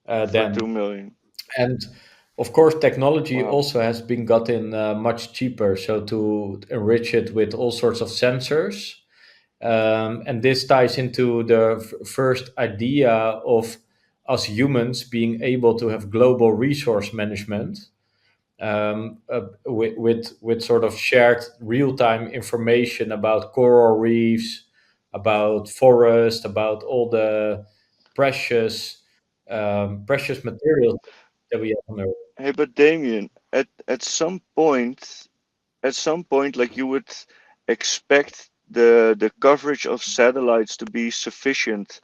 For 2 Then million. and of course, technology Wow. also has been gotten much cheaper. So to enrich it with all sorts of sensors, and this ties into the first idea of us humans being able to have global resource management, with sort of shared real time information about coral reefs, about forest, about all the precious precious materials that we have on Earth. Hey, but Damien, at some point, like you would expect the coverage of satellites to be sufficient,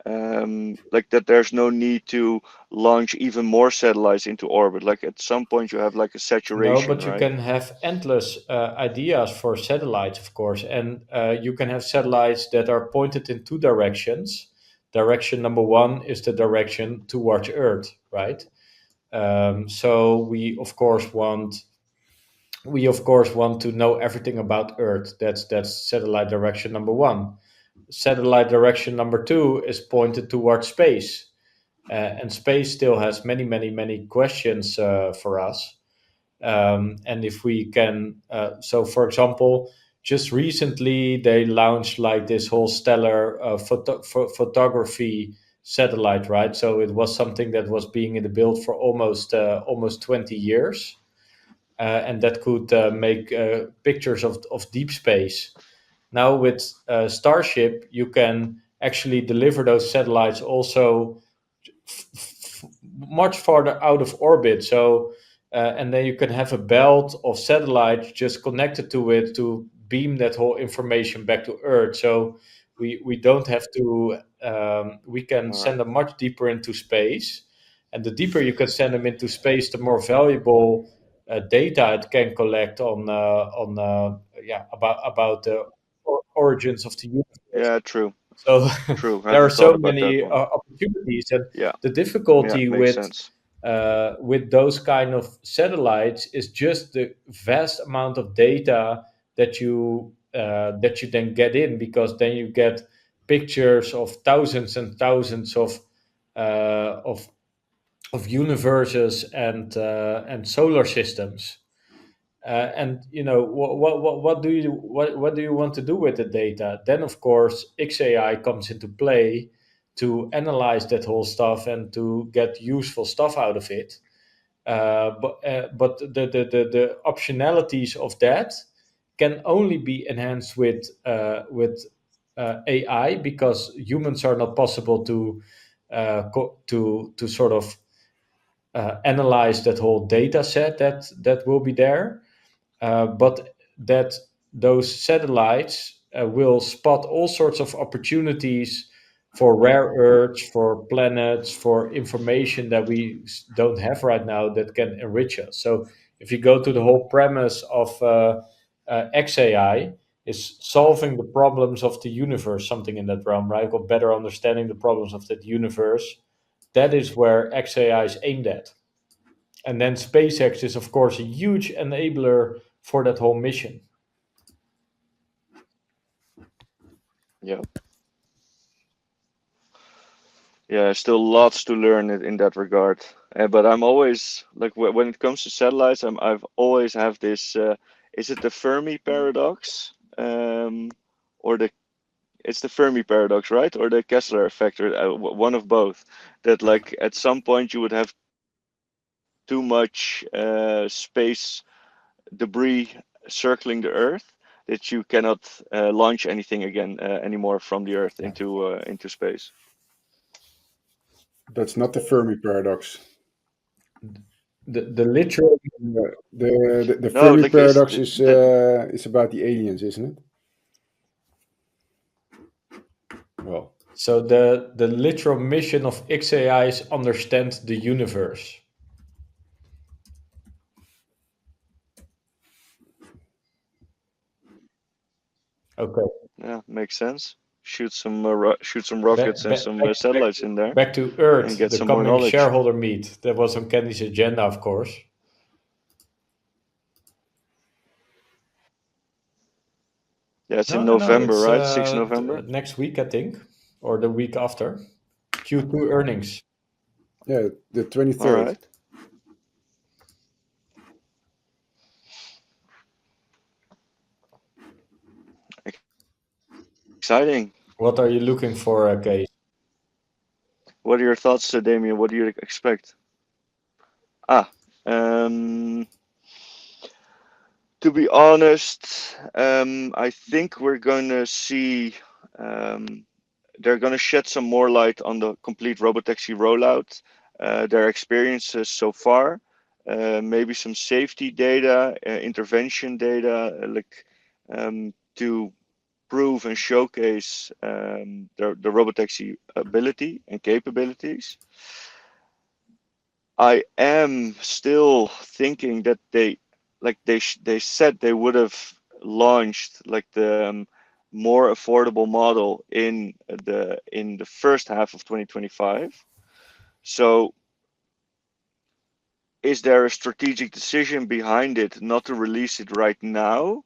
like that there's no need to launch even more satellites into orbit. Like at some point you have like a No, saturation, but you right? can have endless ideas for satellites, of course, and you can have satellites that are pointed in two directions. Direction number one is the direction towards Earth, right? So we of course want to know everything about Earth. That's satellite direction number one. Satellite direction number two is pointed towards space, and space still has many questions for us. And if we can, so for example, just recently they launched like this whole stellar photography satellite, right? So it was something that was being in the build for almost 20 years, and that could make pictures of deep space. Now with Starship, you can actually deliver those satellites also much farther out of orbit. So, and then you can have a belt of satellites just connected to it to beam that whole information back to Earth. So we don't have to. We can All right. send them much deeper into space, and the deeper you can send them into space, the more valuable data it can collect on about the origins of the universe. Yeah, true. So True. I there are hadn't thought so about that many one. opportunities, and Yeah. the Yeah, difficulty makes sense. with those kind of satellites is just the vast amount of data that you then get in, because then you get pictures of thousands and thousands uh, of of universes and solar systems. And you know what do you want to do with the data? Then of course XAI comes into play to analyze that whole stuff and to get useful stuff out of it. But the optionalities of that can only be enhanced with AI, because humans are not possible to sort of analyze that whole data set that will be there, but that those satellites will spot all sorts of opportunities for rare earths, for planets, for information that we don't have right now that can enrich us. So if you go to the whole premise of XAI, is solving the problems of the universe, something in that realm, right? Or better understanding the problems of that universe. That is where XAI is aimed at. And then SpaceX is, of course, a huge enabler for that whole mission. Yeah. Yeah, still lots to learn in that regard. But I'm always like when it comes to satellites, I've always have this. Is it the Fermi paradox? Or the it's the Fermi paradox, right? Or the Kessler effect, or one of both. That like at some point you would have too much space debris circling the Earth that you cannot launch anything again anymore from the Earth Yeah. into space. That's not the Fermi paradox. The literal The No, Fermi like is paradox is about the aliens, isn't it? Well, so the literal mission of XAI is understand the universe. Okay. yeah, makes sense. shoot some rockets and some satellites in there. Back to And Earth, get the some more coming knowledge. shareholder meet. That was on Kenny's agenda, of course. Yeah, it's in No, November, it's right? 6 November. next week, I think, or the week after. Q2 earnings. Yeah, the 23rd. All right. Exciting. What are you looking for, Case? What are your thoughts, Damien? What do you expect? Um, to be honest, I think we're gonna see. They're gonna shed some more light on the complete robotaxi rollout, their experiences so far, maybe some safety data, intervention data, to prove and showcase the robotaxi ability and capabilities. I am still thinking that they said they would have launched like the more affordable model in the first half of 2025. So is there a strategic decision behind it not to release it right now,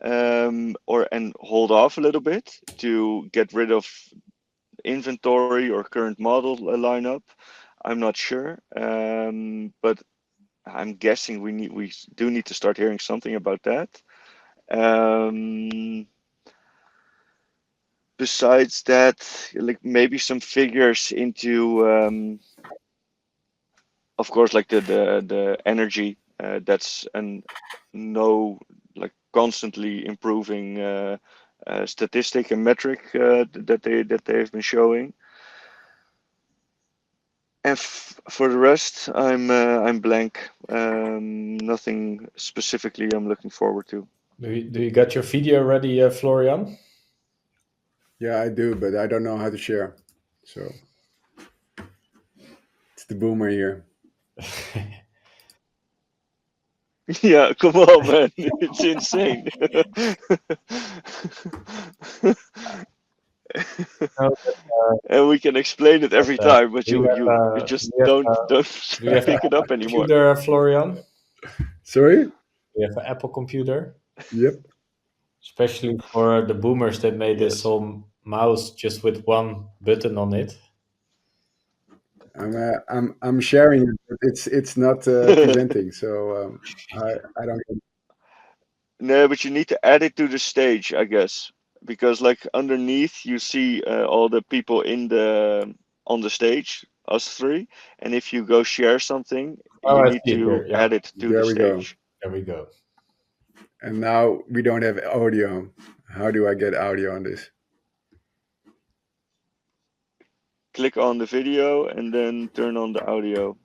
and hold off a little bit to get rid of inventory or current model lineup? I'm not sure, but I'm guessing we do need to start hearing something about that. Besides that, like maybe some figures into, of course, like the energy. That's an no like constantly improving statistic and metric that they've been showing. And for the rest, I'm blank. Nothing specifically I'm looking forward to. Do you got your video ready, Florian? Yeah, I do, but I don't know how to share. So it's the boomer here. Yeah, come on, man. It's insane. And we can explain it every time, but you just don't do you have pick it up an anymore. computer, Florian? Sorry? You have an Apple computer? Yep. Especially for the boomers that made this Yes. whole mouse just with one button on it. I'm sharing it, but it's not presenting. So I don't. No, but you need to add it to the stage, I guess, because like underneath you see all the people on the stage, us three, and if you go share something, Oh, you I need see it to here. Yeah, add it to the There we go. stage. there we go. And now we don't have audio. How do I get audio on this? Click on the video and then turn on the audio.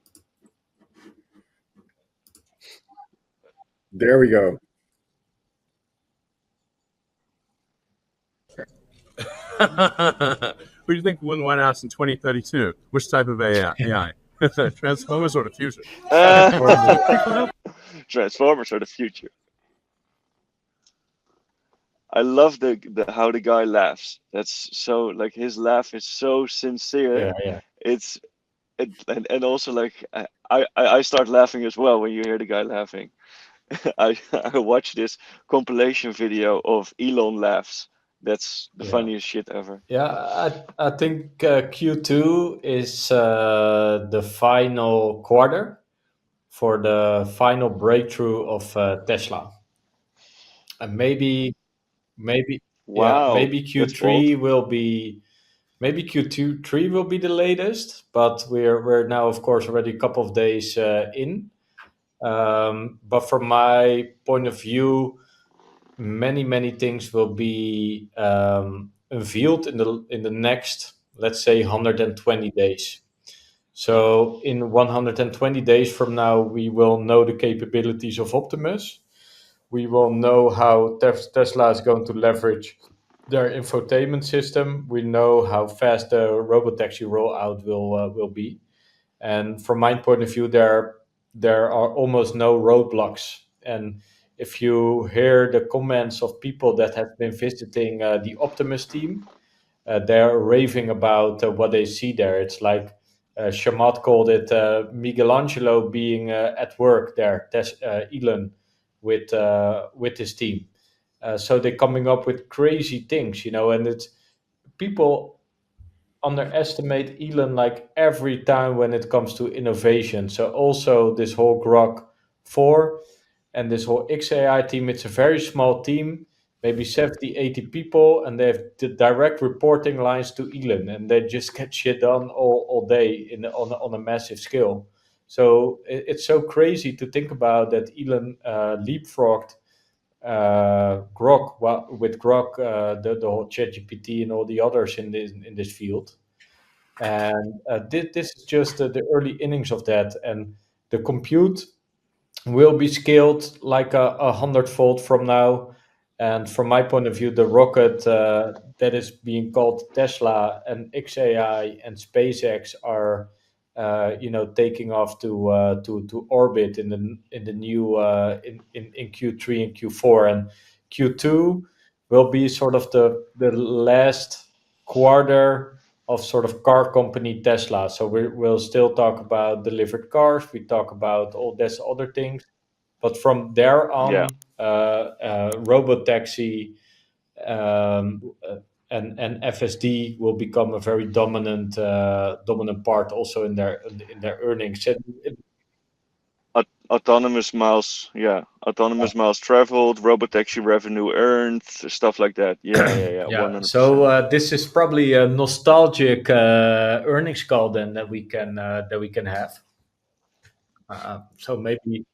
There we go. Who do you think won the White House in 2032? Which type of AI? Transformers or the future? Transformers are the future. I love the how the guy laughs. That's so like his laugh is so sincere. Yeah. And also like I start laughing as well when you hear the guy laughing. I watched this compilation video of Elon laughs. That's the funniest shit ever. Yeah, I think Q2 is the final quarter for the final breakthrough of Tesla. And maybe Wow, maybe that's bold. maybe Q2 3 will be the latest, but we're now of course already a couple of days in. But from my point of view, many things will be unveiled in the next, let's say, 120 days. So in 120 days from now, we will know the capabilities of Optimus. We will know how Tesla is going to leverage their infotainment system. We know how fast the robotaxi rollout will be. And from my point of view, there are almost no roadblocks. And if you hear the comments of people that have been visiting the Optimus team, they're raving about what they see there. It's like Shamat called it Michelangelo being at work there, Elon, with his team. So they're coming up with crazy things, and it's people underestimate Elon like every time when it comes to innovation. So also this whole Grok 4 and this whole XAI team, it's a very small team, maybe 70, 80 people, and they have the direct reporting lines to Elon, and they just get shit done all day on a massive scale. So it's so crazy to think about that Elon leapfrogged Grok with Grok, the whole ChatGPT and all the others in this field. And this is just the early innings of that, and the compute will be scaled like a hundredfold from now. And from my point of view, the rocket that is being called Tesla and XAI and SpaceX are, taking off to orbit in the new in Q3 and Q4, and Q2 will be sort of the last quarter of sort of car company Tesla. So we'll still talk about delivered cars. We talk about all these other things, but from there Yeah. on, Robotaxi and FSD will become a very dominant part also in their earnings. Autonomous miles, autonomous miles traveled, robotaxi revenue earned, stuff like that. Yeah, Yeah, 100%. so this is probably a nostalgic earnings call then that we can have. So maybe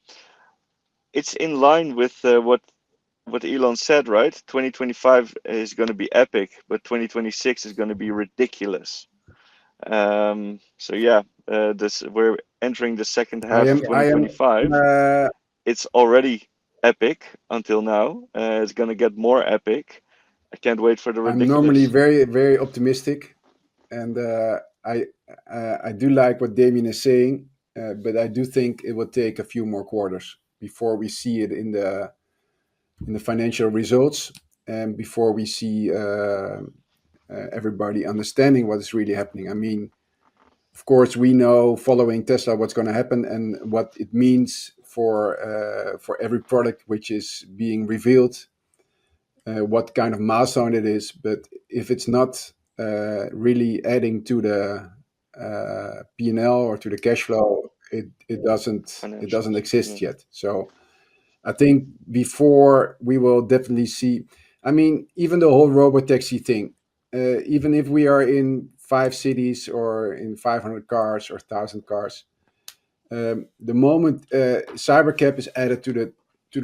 It's in line with what Elon said, right? 2025 is going to be epic, but 2026 is going to be ridiculous. So yeah, this we're entering the second half of I am 2025. It's already epic until now. It's going to get more epic. I can't wait for the I'm normally ridiculous. very, very optimistic, and I do like what Damien is saying, but I do think it will take a few more quarters before we see it in the financial results, and before we see everybody understanding what is really happening. I mean, of course, we know following Tesla what's going to happen and what it means for every product which is being revealed, what kind of milestone it is. But if it's not really adding to the P&L or to the cash flow, it doesn't Financials. exist Yeah. yet. So I think before we will definitely see. I mean, even the whole robotaxi thing. Even if we are in 5 cities or in 500 cars or 1,000 cars, the moment Cybercab is added to the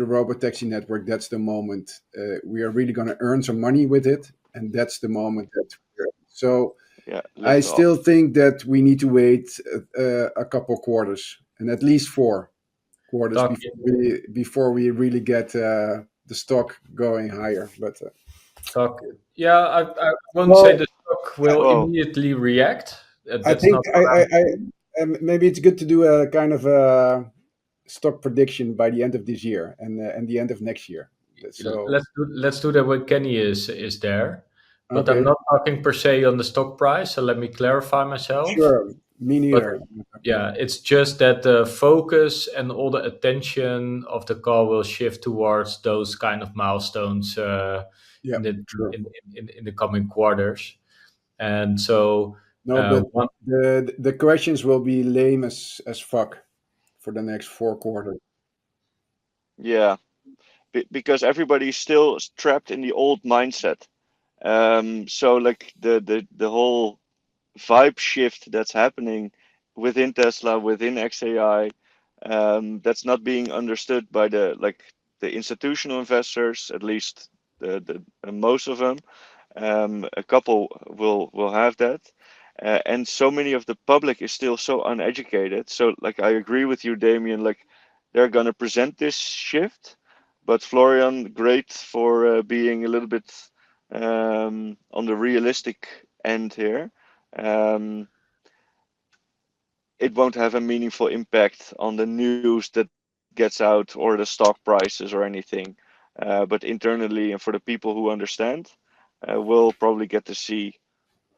robotaxi network, that's the moment we are really going to earn some money with it, and that's the moment that. So Yeah, I lift still off. think that we need to wait a couple quarters, and at least 4 quarters talk before we really get the stock going higher. But talk. Yeah, I won't say well, the stock I, will Well, immediately react. I That's think not what I'm saying. maybe it's good to do a kind of a stock prediction by the end of this year and the end of next year. So Let's do that when Kenny is there. But I'm okay, not talking per se on the stock price. So let me clarify myself. sure, me But neither. yeah, it's just that the focus and all the attention of the call will shift towards those kind of milestones Yeah, in the sure. in the coming quarters. And so No, but one the questions will be lame as fuck for the next 4 quarters. yeah, because everybody's still trapped in the old mindset. So like the whole vibe shift that's happening within Tesla, within XAI, that's not being understood by the institutional investors, at least the most of them. A couple will have that, and so many of the public is still so uneducated. So like I agree with you, Damien. Like they're gonna present this shift, but Florian, great for being a little bit on the realistic end here. Um, it won't have a meaningful impact on the news that gets out or the stock prices or anything. But internally and for the people who understand, we'll probably get to see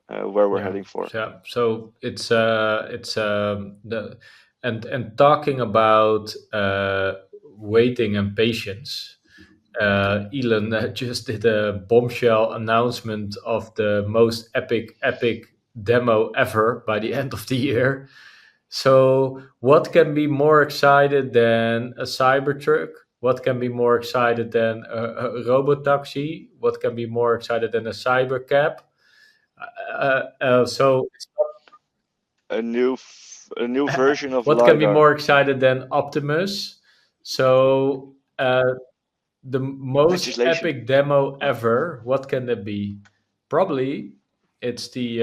where we're Yeah, heading for. yeah. So it's the and talking about waiting and patience. Elon just did a bombshell announcement of the most epic demo ever by the end of the year. So, what can be more excited than a Cybertruck? What can be more excited than a robotaxi? What can be more excited than a cybercab? So, A new version of what can be lidar, more excited than Optimus? So, the most legislation. epic demo Oh, ever. What can that be? Probably it's the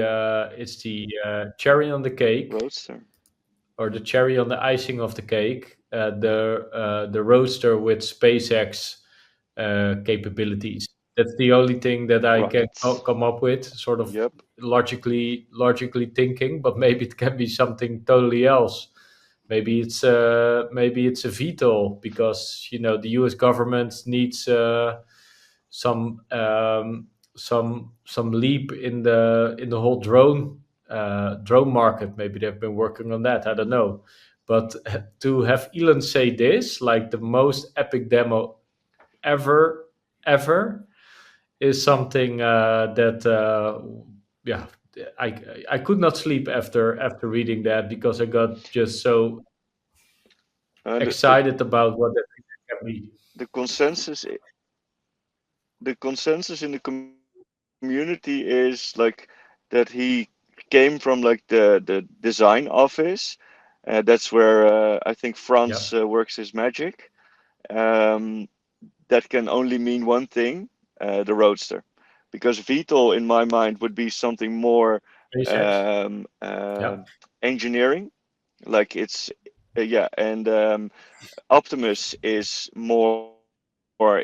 cherry on the cake, Roadster. or the cherry on the icing of the cake, the Roadster with SpaceX capabilities. That's the only thing that I can Rockets. come up with, sort of Yep. logically thinking. But maybe it can be something totally else. Maybe it's a VTOL, because the U.S. government needs some um, some leap in the whole drone market. Maybe they've been working on that. I don't know, but to have Elon say this, like the most epic demo ever, ever, is something that yeah. I could not sleep after reading that, because I got just so And excited about what that can be. the consensus in the community is like that he came from like the design office. That's where I think Yeah, France works his magic. Um, that can only mean one thing: the Roadster, because VTOL in my mind would be something more SpaceX. um, Yeah. engineering, like it's yeah, and Optimus is more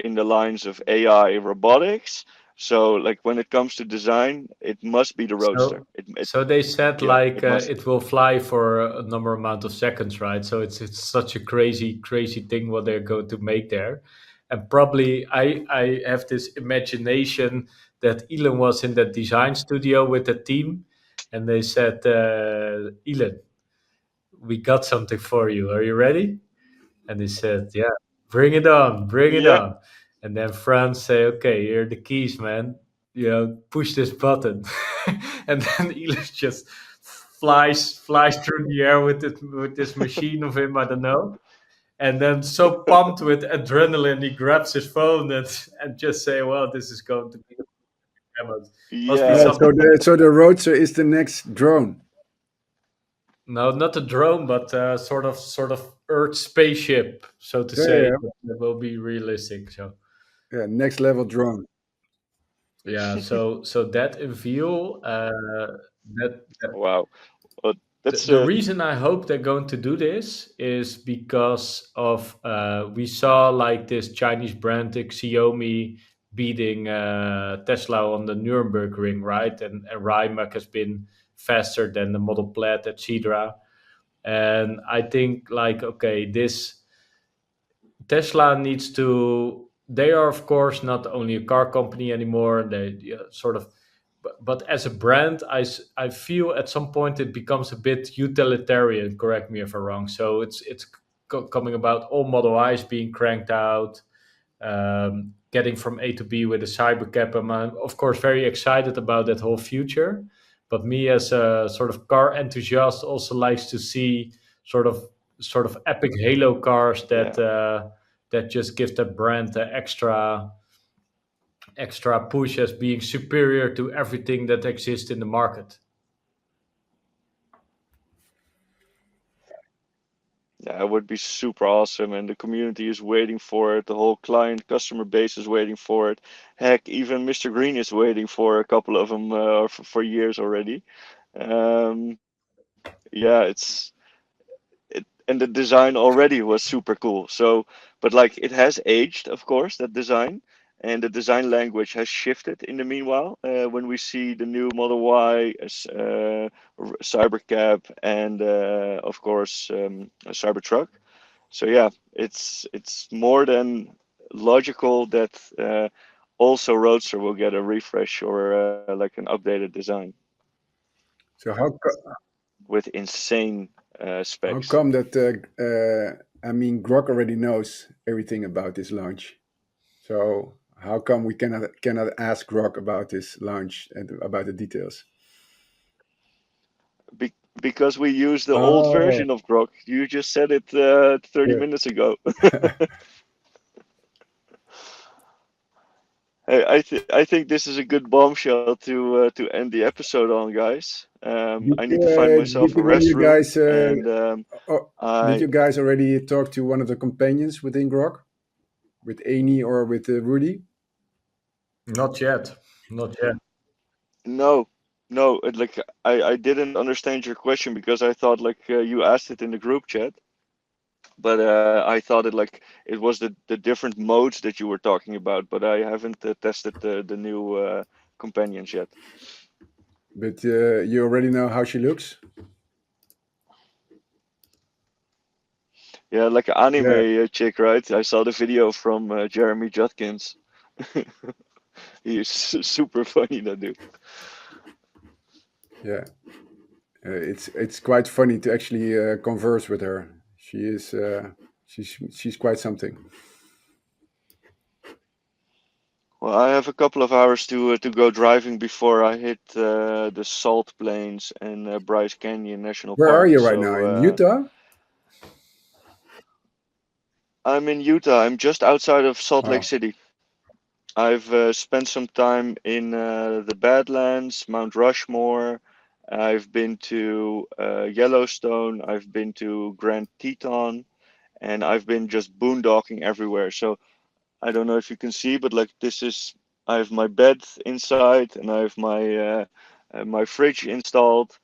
in the lines of AI robotics. So, like when it comes to design, it must be the Roadster. So, so they said, Yeah, it like, must. it will fly for a number amount of seconds, right? So it's such a crazy thing what they're going to make there, and probably I have this imagination that Elon was in that design studio with the team, and they said, Elon, we got something for you. Are you ready? And he said, "Yeah, bring it on, bring it Yeah, on." And then Franz say, "Okay, here are the keys, man. Push this button." And then Elias just flies through the air with this machine of him. I don't know. And then so pumped with adrenaline, he grabs his phone and just say, "Well, this is going to be a demo. Must be Yeah, yeah, something." so the Roadster is the next drone. No, not a drone, but sort of Earth spaceship, so to Yeah, yeah, say. yeah. That will be realistic. So. Yeah, next level drone. Yeah, so that in view, that wow. Well, the, that's the reason I hope they're going to do this is because of we saw like this Chinese brand like Xiaomi beating Tesla on the Nuremberg ring, right? And Rimac has been faster than the Model Plaid, etc. And I think, like, okay, this Tesla needs to. They are, of course, not only a car company anymore. They sort of, but as a brand, I feel at some point it becomes a bit utilitarian. Correct me if I'm wrong. So it's coming about all Model Is being cranked out, getting from A to B with a cybercab. I'm of course very excited about that whole future. But me as a sort of car enthusiast also likes to see sort of sort of epic halo cars yeah. that just give that brand the extra push as being superior to everything that exists in the market. Yeah, it would be super awesome, and the community is waiting for it. The whole client customer base is waiting for it. Heck, even Mr. Green is waiting for a couple of them for years already. Yeah, and the design already was super cool. So, but like it has aged, of course, that design, and the design language has shifted in the meanwhile. When we see the new Model Y, Cybercab, and of course a Cybertruck. So yeah, it's more than logical that also Roadster will get a refresh or like an updated design. So with insane how specs. come that? I mean, Grok already knows everything about this launch. So how come we cannot ask Grok about this launch and about the details? Because we use the old Oh, version of Grok. You just said it 30 yeah. minutes ago. Hey, I think this is a good bombshell to end the episode on, guys. I need to find myself a Did one of you restroom, guys and did I you guys already talk to one of the companions within Grok, with Amy or with Rudy? Not yet. Not yet. no, no, like I didn't understand your question because I thought like you asked it in the group chat, but I thought it was the different modes that you were talking about, but I haven't tested the new companions yet. But you already know how she looks. Yeah, like an anime Yeah, chick, right? I saw the video from Jeremy Judkins. He is super funny, that dude. yeah. It's quite funny to actually converse with her. She is she's quite something. Well, I have a couple of hours to go driving before I hit the Salt Plains and Bryce Canyon National Where are Park. you right now? So In Utah? I'm in Utah. I'm just outside of Salt Lake Oh, City. I've spent some time in the Badlands, Mount Rushmore. I've been to Yellowstone. I've been to Grand Teton, and I've been just boondocking everywhere. So I don't know if you can see, but like this is, I have my bed inside, and I have my fridge installed.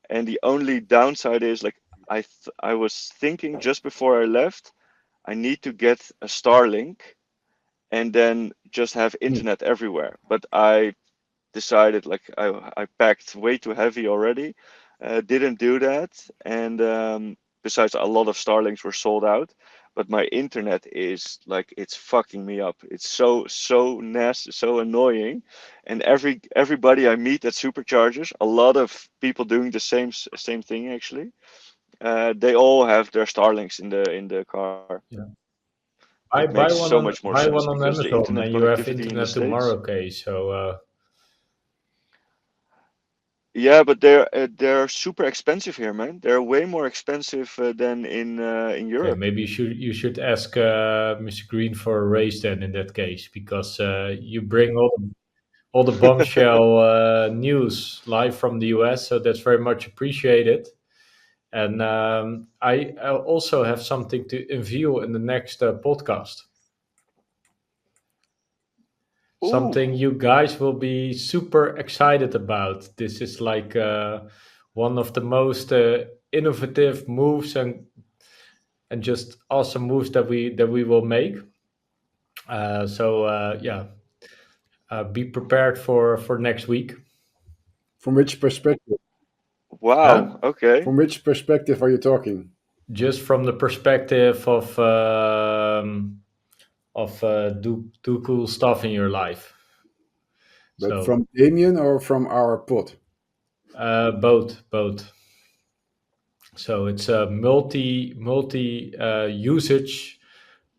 And the only downside is like I was thinking just before I left, I need to get a Starlink and then just have hmm. internet everywhere. But I decided like I packed way too heavy already. Didn't do that, and besides, a lot of Starlinks were sold out. But my internet is like it's fucking me up. It's so nasty, so annoying, and everybody I meet at superchargers, a lot of people doing the same thing actually. They all have their Starlinks in the car. Yeah. It makes so much more Buy sense one on because the Amazon, internet and you have connectivity in the internet States. tomorrow, okay? So Yeah, but they're super expensive here, man. They're way more expensive than in okay, Europe. maybe you should ask Mr. Green for a raise then in that case, because you bring all the bombshell news live from the US, so that's very much appreciated. And I also have something to unveil in the next podcast. Ooh, Something you guys will be super excited about. This is like one of the most innovative moves and just awesome moves that we will make. So yeah, be prepared for next week. From which perspective? wow. Huh? Okay. From which perspective are you talking? Just from the perspective of do cool stuff in your life. But So from Damien or from our pod? both. So it's a multi usage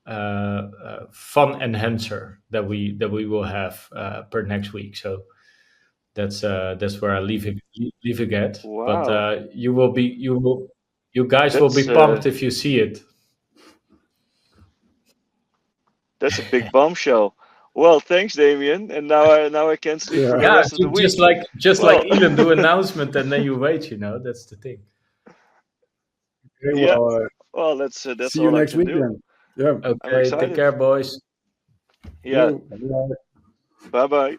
fun enhancer that we will have per next week. So that's where I leave it at. But Wow. you guys will That's be pumped if you see it. that's a big bombshell. Well, thanks, Damien. And now I can't sleep for the Yeah. Yeah, rest of the just week. like Well, Elon do announcement and then you wait. That's the thing. Okay, yeah. well, Well, that's see you all I next can week do. then. Yeah. I'm Okay, take excited. care, boys. Yeah. You. Bye. Bye bye.